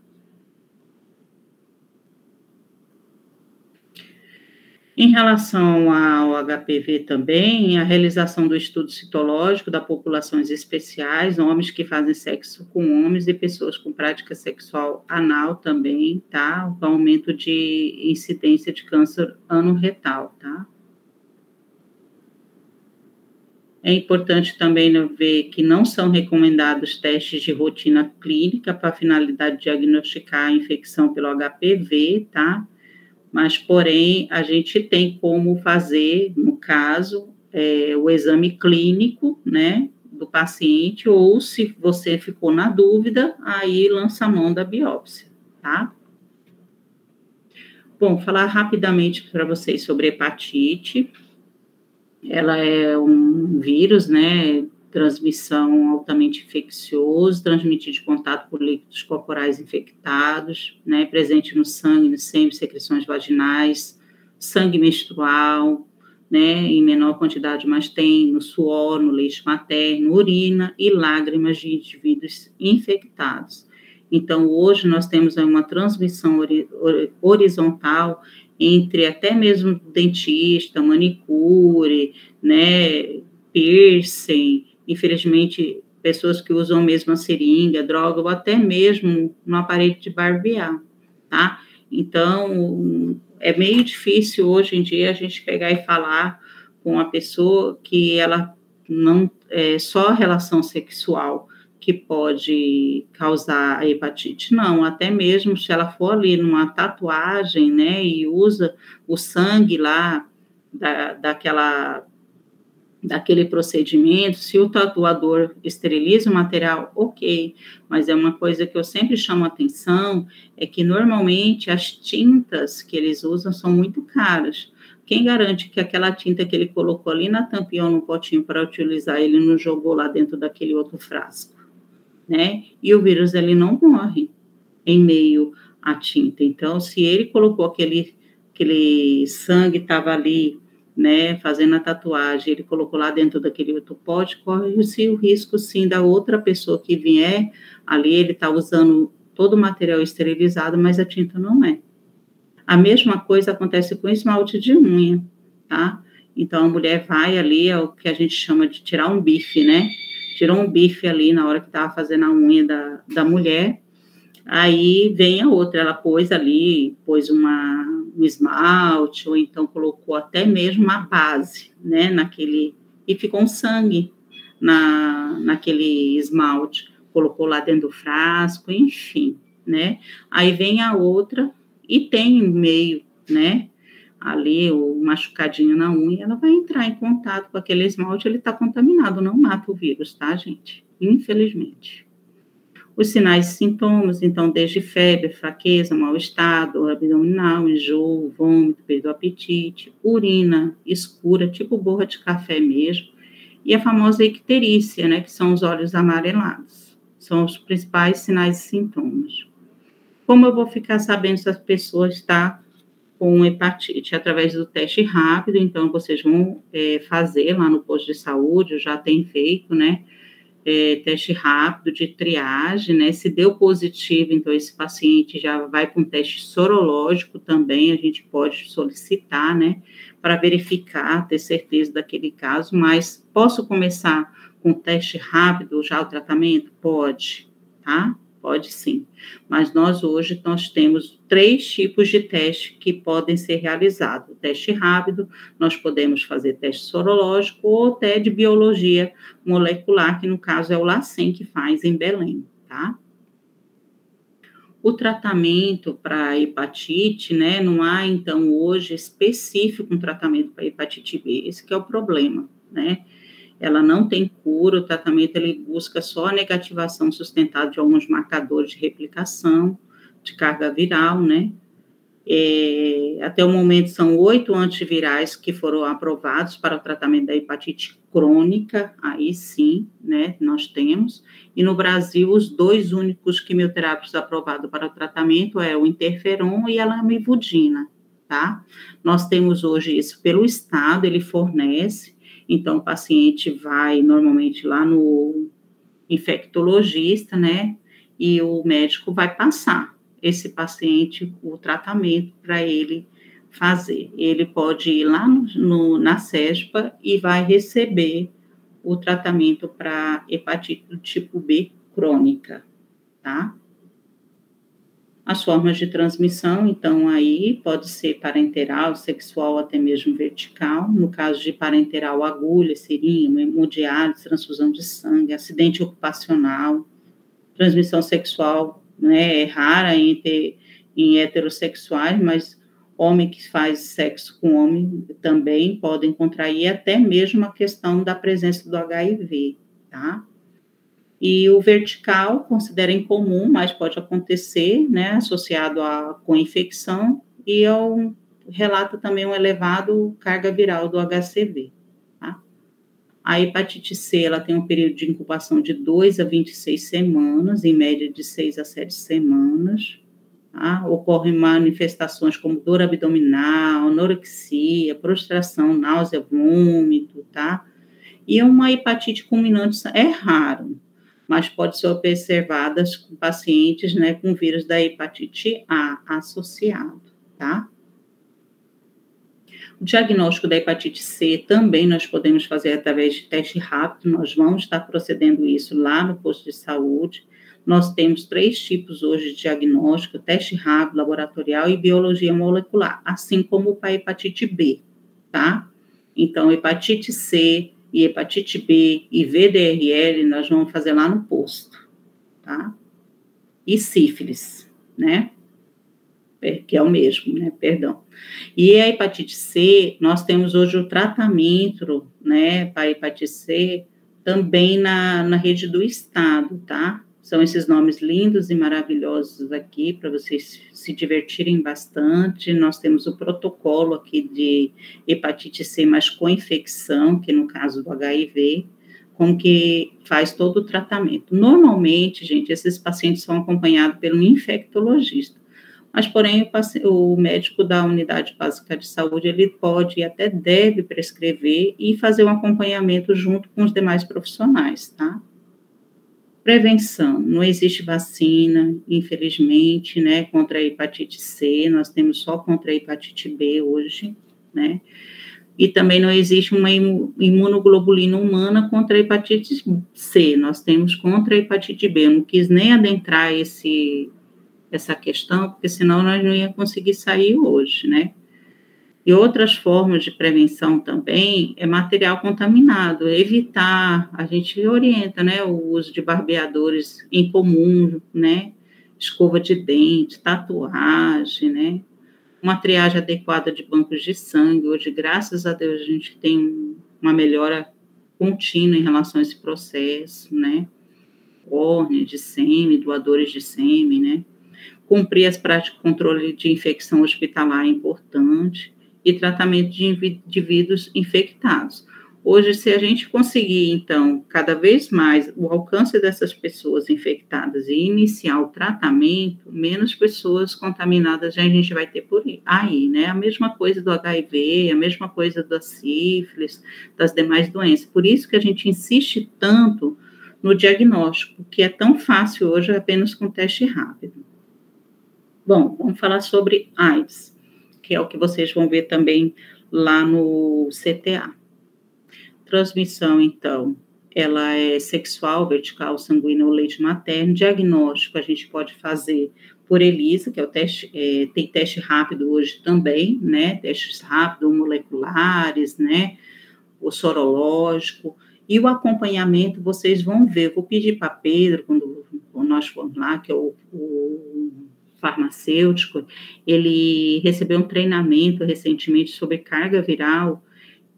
Em relação ao HPV também, a realização do estudo citológico da populações especiais, homens que fazem sexo com homens e pessoas com prática sexual anal também, tá? O aumento de incidência de câncer anorretal, tá? É importante também ver que não são recomendados testes de rotina clínica para finalidade de diagnosticar a infecção pelo HPV, tá? Mas, porém, a gente tem como fazer, no caso, o exame clínico, né, do paciente, ou se você ficou na dúvida, aí lança a mão da biópsia, tá? Bom, falar rapidamente para vocês sobre hepatite. Ela é um vírus, né, transmissão altamente infeccioso, transmitido de contato por líquidos corporais infectados, né, presente no sangue, no sêmen, secreções vaginais, sangue menstrual, né, em menor quantidade, mas tem no suor, no leite materno, urina e lágrimas de indivíduos infectados. Então, hoje nós temos uma transmissão horizontal entre até mesmo dentista, manicure, né, piercing, infelizmente, pessoas que usam mesmo a seringa, droga, ou até mesmo no aparelho de barbear, tá? Então, é meio difícil hoje em dia a gente pegar e falar com uma pessoa que ela não é só a relação sexual que pode causar a hepatite, não, até mesmo se ela for ali numa tatuagem, né, e usa o sangue lá daquele procedimento, se o tatuador esteriliza o material, ok, mas é uma coisa que eu sempre chamo a atenção, é que normalmente as tintas que eles usam são muito caras. Quem garante que aquela tinta que ele colocou ali na tampinha ou no potinho para utilizar, ele não jogou lá dentro daquele outro frasco, né? E o vírus, ele não morre em meio à tinta. Então, se ele colocou aquele sangue estava ali, né, fazendo a tatuagem, ele colocou lá dentro daquele outro pote, corre-se o risco, sim, da outra pessoa que vier ali, ele está usando todo o material esterilizado, mas a tinta não é. A mesma coisa acontece com esmalte de unha, tá? Então, a mulher vai ali, é o que a gente chama de tirar um bife, né? Tirou um bife ali na hora que estava fazendo a unha da mulher, aí vem a outra, ela pôs um esmalte, ou então colocou até mesmo uma base, né, e ficou um sangue naquele esmalte, colocou lá dentro do frasco, enfim, né, aí vem a outra e tem meio, né, ali o machucadinho na unha, ela vai entrar em contato com aquele esmalte, ele está contaminado, não mata o vírus, tá, gente? Infelizmente. Os sinais e sintomas, então, desde febre, fraqueza, mal-estar, dor abdominal, enjoo, vômito, perda do apetite, urina escura, tipo borra de café mesmo, e a famosa icterícia, né, que são os olhos amarelados. São os principais sinais e sintomas. Como eu vou ficar sabendo se a pessoa está com hepatite através do teste rápido, então vocês vão fazer lá no posto de saúde, já tem feito, né, teste rápido de triagem, né, se deu positivo, então esse paciente já vai para um teste sorológico também, a gente pode solicitar, né, para verificar, ter certeza daquele caso, mas posso começar com teste rápido já o tratamento? Pode, tá? Pode sim, mas hoje nós temos 3 tipos de teste que podem ser realizados. O teste rápido, nós podemos fazer teste sorológico ou até de biologia molecular, que no caso é o LACEN que faz em Belém, tá? O tratamento para hepatite, né, não há então hoje específico um tratamento para hepatite B, esse que é o problema, né? Ela não tem cura, o tratamento ele busca só a negativação sustentada de alguns marcadores de replicação, de carga viral, né? Até o momento são 8 antivirais que foram aprovados para o tratamento da hepatite crônica, aí sim, né, nós temos, e no Brasil os 2 únicos quimioterápicos aprovados para o tratamento é o interferon e a lamivudina, tá? Nós temos hoje isso pelo Estado, ele fornece. Então, o paciente vai normalmente lá no infectologista, né? E o médico vai passar esse paciente o tratamento para ele fazer. Ele pode ir lá na CESPA e vai receber o tratamento para hepatite do tipo B crônica, tá? As formas de transmissão, então, aí pode ser parenteral, sexual, até mesmo vertical. No caso de parenteral, agulha, seringa, hemodiálise, transfusão de sangue, acidente ocupacional. Transmissão sexual, né, é rara em heterossexuais, mas homem que faz sexo com homem também podem contrair, até mesmo a questão da presença do HIV, tá? E o vertical, considera incomum, mas pode acontecer, né, associado com infecção, e relata também um elevado carga viral do HCV, tá? A hepatite C, ela tem um período de incubação de 2 a 26 semanas, em média de 6 a 7 semanas, tá? Ocorrem manifestações como dor abdominal, anorexia, prostração, náusea, vômito, tá? E uma hepatite culminante é raro, mas pode ser observadas com pacientes, né, com vírus da hepatite A associado, tá? O diagnóstico da hepatite C também nós podemos fazer através de teste rápido, nós vamos estar procedendo isso lá no posto de saúde. Nós temos 3 tipos hoje de diagnóstico, teste rápido, laboratorial e biologia molecular, assim como para a hepatite B, tá? Então, hepatite C e hepatite B e VDRL, nós vamos fazer lá no posto, tá? E sífilis, né? Que é o mesmo, né? Perdão. E a hepatite C, nós temos hoje o tratamento, né, para a hepatite C, também na rede do Estado, tá? São esses nomes lindos e maravilhosos aqui, para vocês se divertirem bastante. Nós temos o protocolo aqui de hepatite C, mas com infecção, que no caso do HIV, com que faz todo o tratamento. Normalmente, gente, esses pacientes são acompanhados pelo infectologista, mas, porém, o médico da unidade básica de saúde, ele pode e até deve prescrever e fazer um acompanhamento junto com os demais profissionais, tá? Prevenção, não existe vacina, infelizmente, né, contra a hepatite C, nós temos só contra a hepatite B hoje, né, e também não existe uma imunoglobulina humana contra a hepatite C, nós temos contra a hepatite B, eu não quis nem adentrar essa questão, porque senão nós não ia conseguir sair hoje, né. E outras formas de prevenção também é material contaminado, evitar, a gente orienta, né, o uso de barbeadores em comum, né, escova de dente, tatuagem, né, uma triagem adequada de bancos de sangue. Hoje, graças a Deus, a gente tem uma melhora contínua em relação a esse processo, né, córnea de sêmen, doadores de sêmen, né, cumprir as práticas de controle de infecção hospitalar é importante, e tratamento de indivíduos infectados. Hoje, se a gente conseguir, então, cada vez mais o alcance dessas pessoas infectadas e iniciar o tratamento, menos pessoas contaminadas a gente vai ter por aí, né? A mesma coisa do HIV, a mesma coisa da sífilis, das demais doenças. Por isso que a gente insiste tanto no diagnóstico, que é tão fácil hoje apenas com teste rápido. Bom, vamos falar sobre AIDS, que é o que vocês vão ver também lá no CTA. Transmissão, então, ela é sexual, vertical, sanguínea ou leite materno. Diagnóstico, a gente pode fazer por ELISA, que é o teste, tem teste rápido hoje também, né? Testes rápidos, moleculares, né? O sorológico. E o acompanhamento, vocês vão ver. Eu vou pedir para Pedro, quando nós formos lá, que é o farmacêutico, ele recebeu um treinamento recentemente sobre carga viral,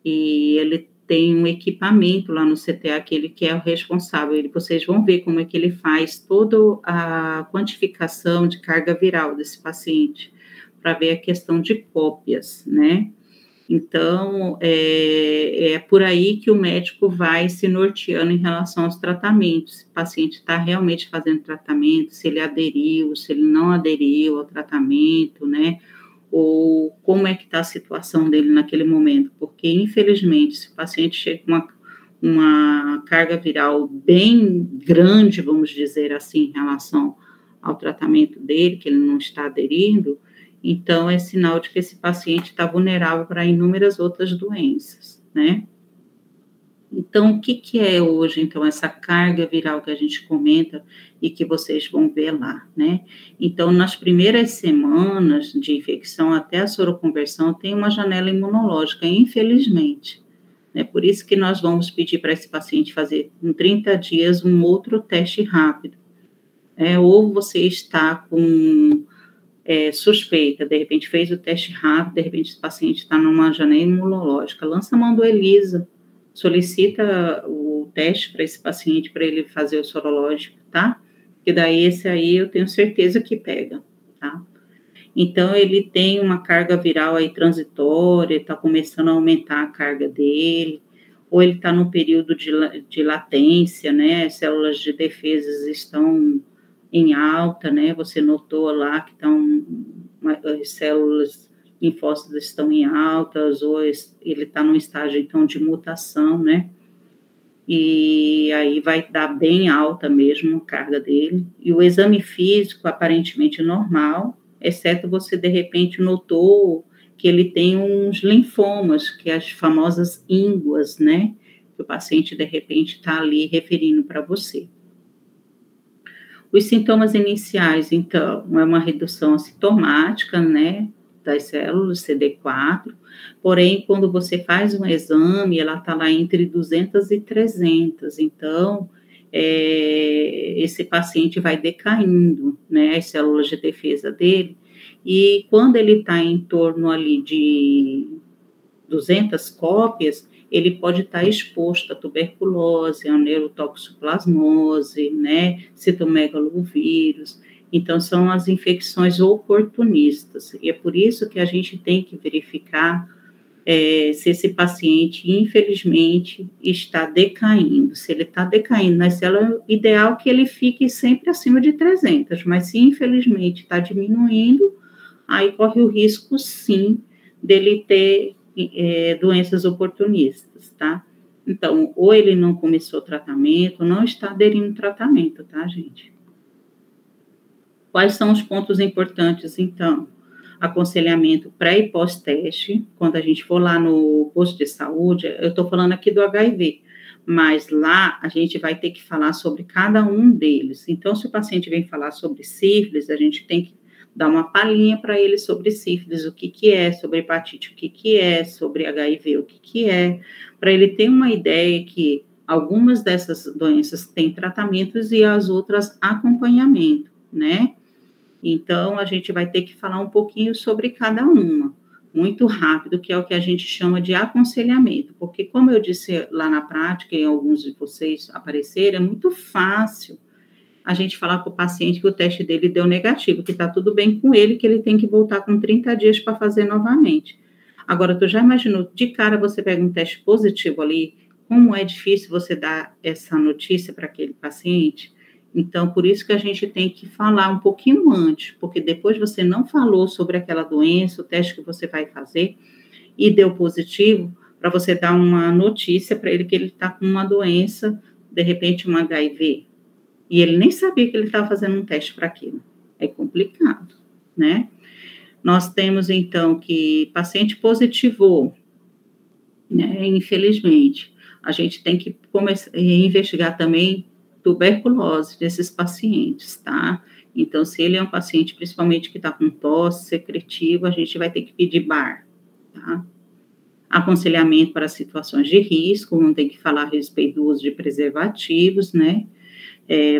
e ele tem um equipamento lá no CTA que ele que é o responsável. Vocês vão ver como é que ele faz toda a quantificação de carga viral desse paciente, para ver a questão de cópias, né? Então, é por aí que o médico vai se norteando em relação aos tratamentos. Se o paciente está realmente fazendo tratamento, se ele aderiu, se ele não aderiu ao tratamento, né? Ou como é que está a situação dele naquele momento, porque, infelizmente, se o paciente chega com uma carga viral bem grande, vamos dizer assim, em relação ao tratamento dele, que ele não está aderindo, então é sinal de que esse paciente está vulnerável para inúmeras outras doenças, né? Então, o que é hoje, então, essa carga viral que a gente comenta e que vocês vão ver lá, né? Então, nas primeiras semanas de infecção até a soroconversão, tem uma janela imunológica, infelizmente. É por isso que nós vamos pedir para esse paciente fazer, em 30 dias, um outro teste rápido. Ou você está com suspeita, de repente fez o teste rápido, de repente esse paciente está numa janela imunológica, lança a mão do ELISA, solicita o teste para esse paciente, para ele fazer o sorológico, tá? Que daí esse aí eu tenho certeza que pega, tá? Então, ele tem uma carga viral aí transitória, está começando a aumentar a carga dele, ou ele está num período de latência, né? As células de defesa estão em alta, né? Você notou lá que as células linfócitos estão em altas, ou ele está num estágio, então, de mutação, né? E aí vai dar bem alta mesmo a carga dele. E o exame físico, aparentemente normal, exceto você, de repente, notou que ele tem uns linfomas, que é as famosas ínguas, né? Que o paciente, de repente, está ali referindo para você. Os sintomas iniciais, então, é uma redução assintomática, né? Das células CD4, porém, quando você faz um exame, ela está lá entre 200 e 300, então, esse paciente vai decaindo, né, as células de defesa dele, e quando ele está em torno ali de 200 cópias, ele pode estar exposto a tuberculose, a neurotoxoplasmose, né, citomegalovírus. Então, são as infecções oportunistas, e é por isso que a gente tem que verificar se esse paciente, infelizmente, está decaindo. Se ele está decaindo na célula, é ideal que ele fique sempre acima de 300, mas se, infelizmente, está diminuindo, aí corre o risco, sim, dele ter doenças oportunistas, tá? Então, ou ele não começou o tratamento, ou não está aderindo ao tratamento, tá, gente? Quais são os pontos importantes, então? Aconselhamento pré e pós-teste. Quando a gente for lá no posto de saúde, eu estou falando aqui do HIV, mas lá a gente vai ter que falar sobre cada um deles. Então, se o paciente vem falar sobre sífilis, a gente tem que dar uma palhinha para ele sobre sífilis, o que é, sobre hepatite, o que é, sobre HIV, o que é, para ele ter uma ideia que algumas dessas doenças têm tratamentos e as outras acompanhamento, né? Então, a gente vai ter que falar um pouquinho sobre cada uma, muito rápido, que é o que a gente chama de aconselhamento, porque, como eu disse lá na prática, e alguns de vocês apareceram, é muito fácil a gente falar para o paciente que o teste dele deu negativo, que está tudo bem com ele, que ele tem que voltar com 30 dias para fazer novamente. Agora, tu já imaginou, de cara você pega um teste positivo ali, como é difícil você dar essa notícia para aquele paciente? Então, por isso que a gente tem que falar um pouquinho antes, porque depois você não falou sobre aquela doença, o teste que você vai fazer, e deu positivo, para você dar uma notícia para ele que ele está com uma doença, de repente um HIV, e ele nem sabia que ele estava fazendo um teste para aquilo. É complicado, né? Nós temos, então, que paciente positivou, né, infelizmente, a gente tem que começar a investigar também tuberculose desses pacientes, tá? Então, se ele é um paciente, principalmente que está com tosse secretiva, a gente vai ter que pedir BAR, tá? Aconselhamento para situações de risco, não tem que falar a respeito do uso de preservativos, né?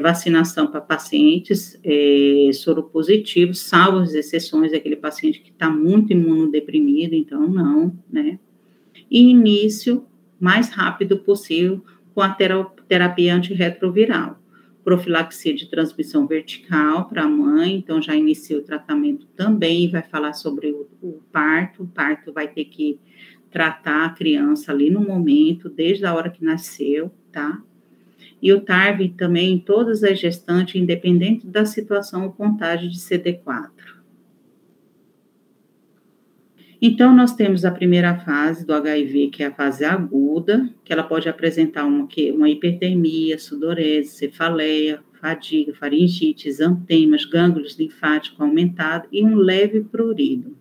Vacinação para pacientes soropositivos, salvo as exceções daquele paciente que está muito imunodeprimido, então não, né? E início mais rápido possível com a terapia antirretroviral. Profilaxia de transmissão vertical para a mãe, então já inicia o tratamento também, vai falar sobre o parto vai ter que tratar a criança ali no momento, desde a hora que nasceu, tá? E o TARV também em todas as gestantes, independente da situação ou contágio de CD4. Então, nós temos a primeira fase do HIV, que é a fase aguda, que ela pode apresentar uma hipertermia, sudorese, cefaleia, fadiga, faringite, exantemas, gânglios linfáticos aumentados e um leve prurido.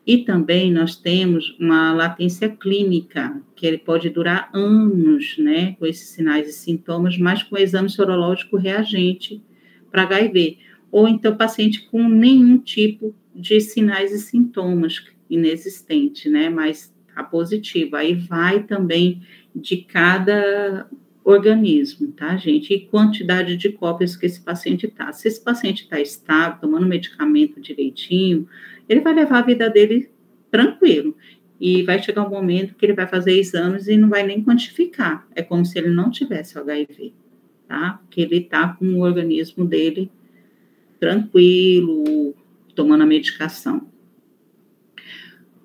E também nós temos uma latência clínica, que ele pode durar anos, né, com esses sinais e sintomas, mas com exame sorológico reagente para HIV. Ou então paciente com nenhum tipo de sinais e sintomas, inexistente, né, mas tá positivo. Aí vai também de cada organismo, tá, gente? E quantidade de cópias que esse paciente tá. Se esse paciente está estável, tomando medicamento direitinho, ele vai levar a vida dele tranquilo. E vai chegar um momento que ele vai fazer exames e não vai nem quantificar. É como se ele não tivesse HIV, tá? Porque ele tá com o organismo dele tranquilo, tomando a medicação.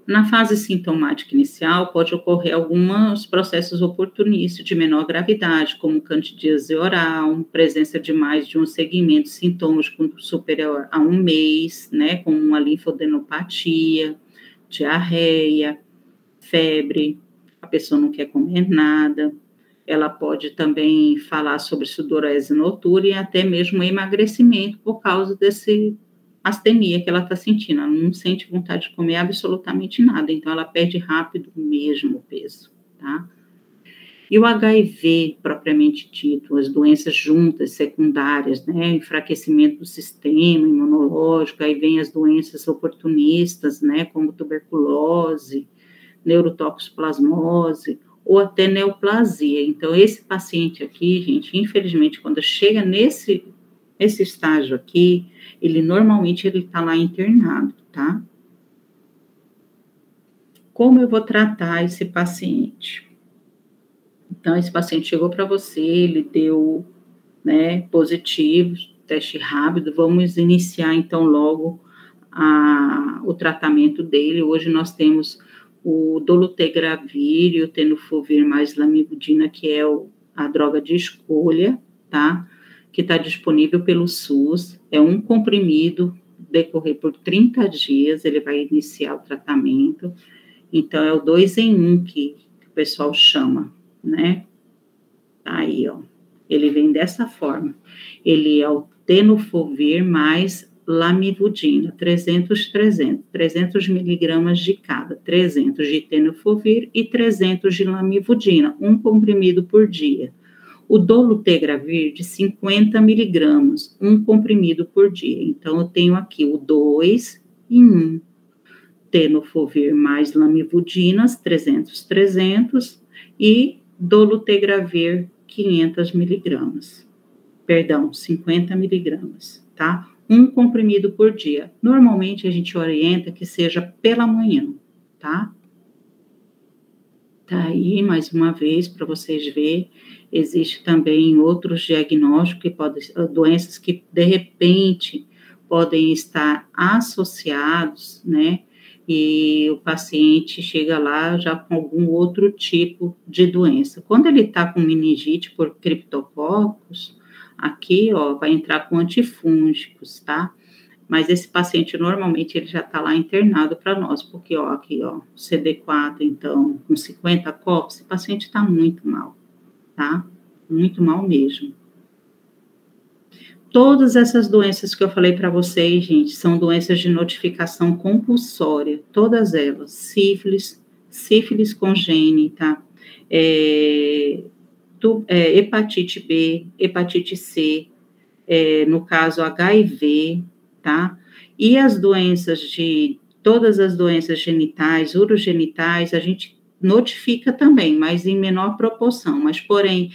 Na fase sintomática inicial, pode ocorrer alguns processos oportunistas de menor gravidade, como candidíase oral, presença de mais de um segmento de sintomas superior a um mês, né, como uma linfodenopatia, diarreia, febre, a pessoa não quer comer nada. Ela pode também falar sobre sudorese noturna e até mesmo emagrecimento por causa desse astenia que ela está sentindo, ela não sente vontade de comer absolutamente nada, então ela perde rápido mesmo o peso, tá? E o HIV, propriamente dito, as doenças juntas, secundárias, né, enfraquecimento do sistema imunológico, aí vem as doenças oportunistas, né, como tuberculose, neurotoxoplasmose, ou até neoplasia. Então, esse paciente aqui, gente, infelizmente, quando chega nesse estágio aqui, ele normalmente está lá internado, tá? Como eu vou tratar esse paciente? Então, esse paciente chegou para você, ele deu, né, positivo, teste rápido, vamos iniciar, então, logo o tratamento dele. Hoje nós temos o dolutegravir e o tenofovir mais lamivudina, que é a droga de escolha, tá? Que está disponível pelo SUS, é um comprimido, decorrer por 30 dias, ele vai iniciar o tratamento, então é o 2 em 1 que o pessoal chama, né? Aí, ó, ele vem dessa forma, ele é o tenofovir mais lamivudina, 300 miligramas de cada, 300 de tenofovir e 300 de lamivudina, um comprimido por dia. O dolutegravir de 50 miligramas, um comprimido por dia. Então, eu tenho aqui o 2 em 1. Tenofovir mais lamivudina, 300, e dolutegravir, 500 miligramas. Perdão, 50 miligramas, tá? Um comprimido por dia. Normalmente, a gente orienta que seja pela manhã, tá? Tá aí, mais uma vez, para vocês verem, existe também outros diagnósticos, que doenças que, de repente, podem estar associados, né, e o paciente chega lá já com algum outro tipo de doença. Quando ele está com meningite por criptococcus, aqui, ó, vai entrar com antifúngicos, tá? Mas esse paciente, normalmente, ele já está lá internado para nós, porque, ó, aqui, ó, CD4, então, com 50 copos, esse paciente está muito mal, tá? Muito mal mesmo. Todas essas doenças que eu falei para vocês, gente, são doenças de notificação compulsória, todas elas, sífilis congênita, hepatite B, hepatite C, no caso HIV, tá? E as doenças todas as doenças genitais, urogenitais, a gente notifica também, mas em menor proporção, mas porém,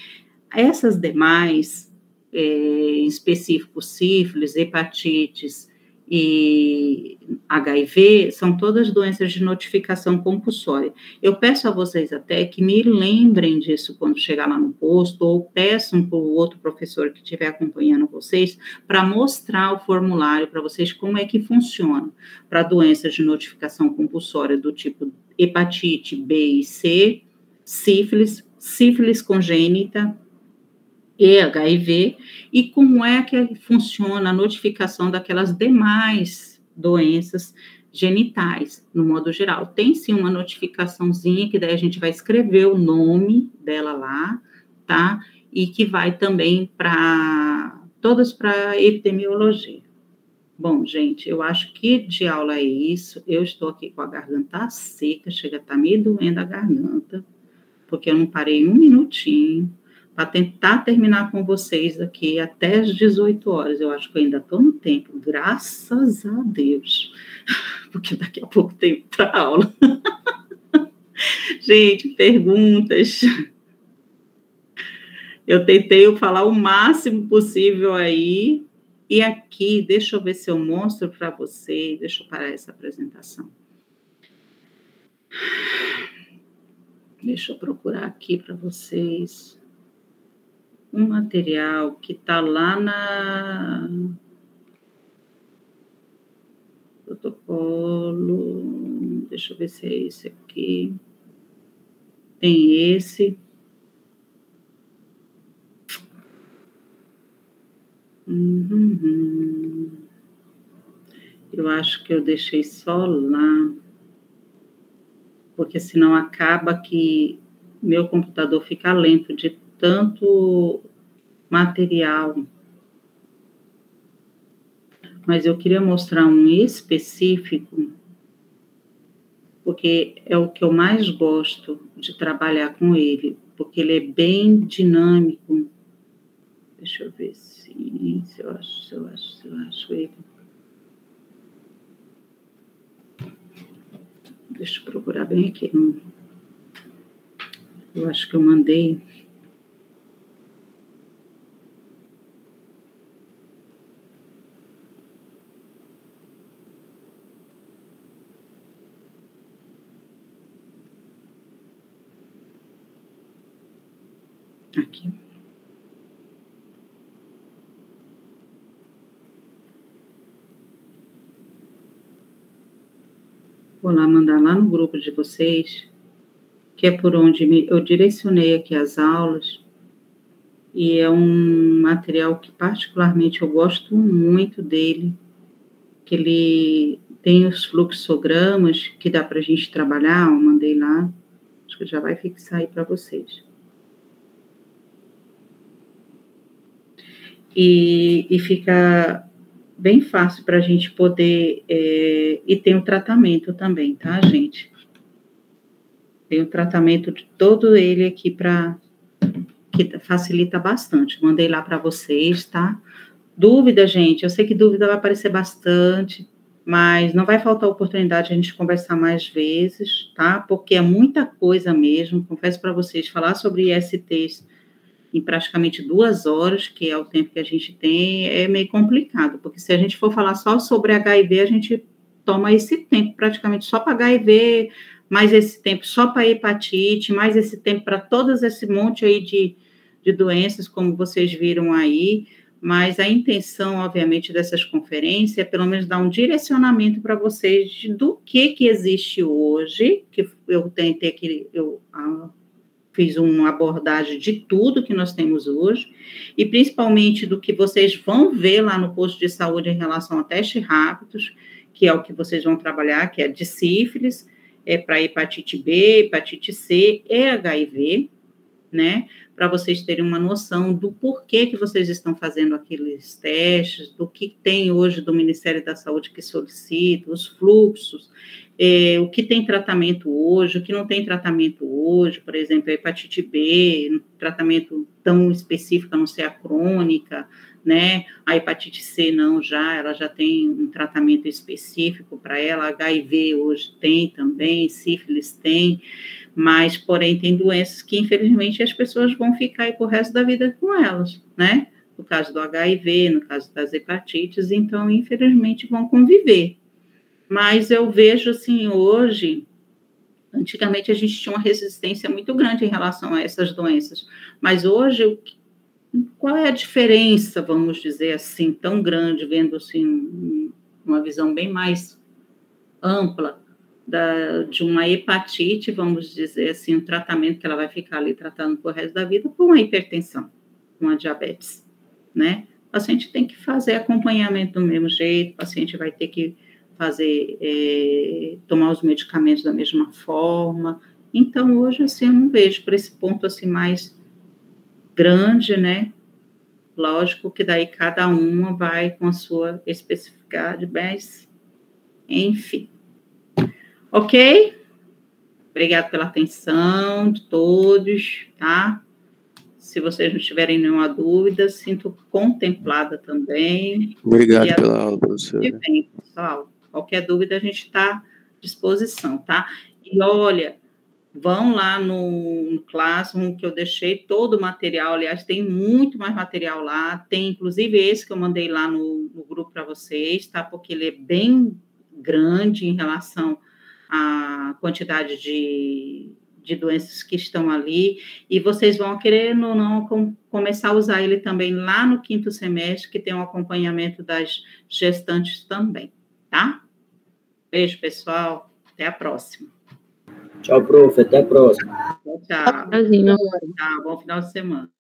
essas demais, em específico sífilis, hepatites e HIV, são todas doenças de notificação compulsória. Eu peço a vocês até que me lembrem disso quando chegar lá no posto, ou peçam para o outro professor que estiver acompanhando vocês, para mostrar o formulário para vocês como é que funciona para doenças de notificação compulsória do tipo hepatite B e C, sífilis congênita, e HIV, e como é que funciona a notificação daquelas demais doenças genitais, no modo geral. Tem sim uma notificaçãozinha, que daí a gente vai escrever o nome dela lá, tá? E que vai também todas para epidemiologia. Bom, gente, eu acho que de aula é isso. Eu estou aqui com a garganta seca, chega a estar me doendo a garganta, porque eu não parei um minutinho para tentar terminar com vocês aqui até as 18 horas. Eu acho que eu ainda estou no tempo, graças a Deus, porque daqui a pouco tem para aula. Gente, perguntas. Eu tentei falar o máximo possível aí, e aqui, deixa eu ver se eu mostro para vocês, deixa eu parar essa apresentação. Deixa eu procurar aqui para vocês um material que está lá na protocolo, deixa eu ver se é esse aqui, tem esse, eu acho que eu deixei só lá, porque senão acaba que meu computador fica lento de tanto material. Mas eu queria mostrar um específico, porque é o que eu mais gosto de trabalhar com ele, porque ele é bem dinâmico. Deixa eu ver se eu acho ele. Deixa eu procurar bem aqui. Eu acho que eu mandei. Aqui. Vou lá mandar lá no grupo de vocês, que é por onde eu direcionei aqui as aulas, e é um material que particularmente eu gosto muito dele, que ele tem os fluxogramas que dá para a gente trabalhar, eu mandei lá, acho que já vai fixar aí para vocês. E fica bem fácil para a gente poder, e tem o tratamento também, tá, gente? Tem o tratamento de todo ele aqui que facilita bastante. Mandei lá para vocês, tá? Dúvida, gente, eu sei que dúvida vai aparecer bastante, mas não vai faltar oportunidade de a gente conversar mais vezes, tá? Porque é muita coisa mesmo, confesso para vocês, falar sobre ISTs em praticamente 2 horas, que é o tempo que a gente tem, é meio complicado, porque se a gente for falar só sobre HIV, a gente toma esse tempo praticamente só para HIV, mais esse tempo só para hepatite, mais esse tempo para todos esse monte aí de doenças, como vocês viram aí, mas a intenção, obviamente, dessas conferências é pelo menos dar um direcionamento para vocês do que existe hoje, que eu tentei que eu fiz uma abordagem de tudo que nós temos hoje, e principalmente do que vocês vão ver lá no posto de saúde em relação a testes rápidos, que é o que vocês vão trabalhar, que é de sífilis, para hepatite B, hepatite C e HIV, né? Para vocês terem uma noção do porquê que vocês estão fazendo aqueles testes, do que tem hoje do Ministério da Saúde que solicita, os fluxos, o que tem tratamento hoje, o que não tem tratamento hoje, por exemplo, a hepatite B, tratamento tão específico, a não ser a crônica, né? A hepatite C não, ela já tem um tratamento específico para ela, HIV hoje tem também, sífilis tem, mas, porém, tem doenças que, infelizmente, as pessoas vão ficar aí pro resto da vida com elas, né? No caso do HIV, no caso das hepatites, então, infelizmente, vão conviver. Mas eu vejo, assim, hoje, antigamente a gente tinha uma resistência muito grande em relação a essas doenças, mas hoje, qual é a diferença, vamos dizer assim, tão grande, vendo, assim, uma visão bem mais ampla de uma hepatite, vamos dizer assim, um tratamento que ela vai ficar ali tratando por resto da vida, por uma hipertensão, uma diabetes, né? O paciente tem que fazer acompanhamento do mesmo jeito, o paciente vai ter que tomar os medicamentos da mesma forma. Então, hoje, assim, eu não vejo por esse ponto, assim, mais grande, né? Lógico que daí cada uma vai com a sua especificidade, mas, enfim. Ok? Obrigado pela atenção de todos, tá? Se vocês não tiverem nenhuma dúvida, sinto contemplada também. Obrigado pela aula, professora. Bem, pessoal. Qualquer dúvida, a gente está à disposição, tá? E olha, vão lá no Classroom, que eu deixei todo o material, aliás, tem muito mais material lá, tem inclusive esse que eu mandei lá no grupo para vocês, tá? Porque ele é bem grande em relação à quantidade de doenças que estão ali, e vocês vão querer ou não começar a usar ele também lá no 5º semestre, que tem um acompanhamento das gestantes também, tá? Beijo, pessoal, até a próxima. Tchau, prof, até a próxima. Tchau. Tchau, bom final de semana.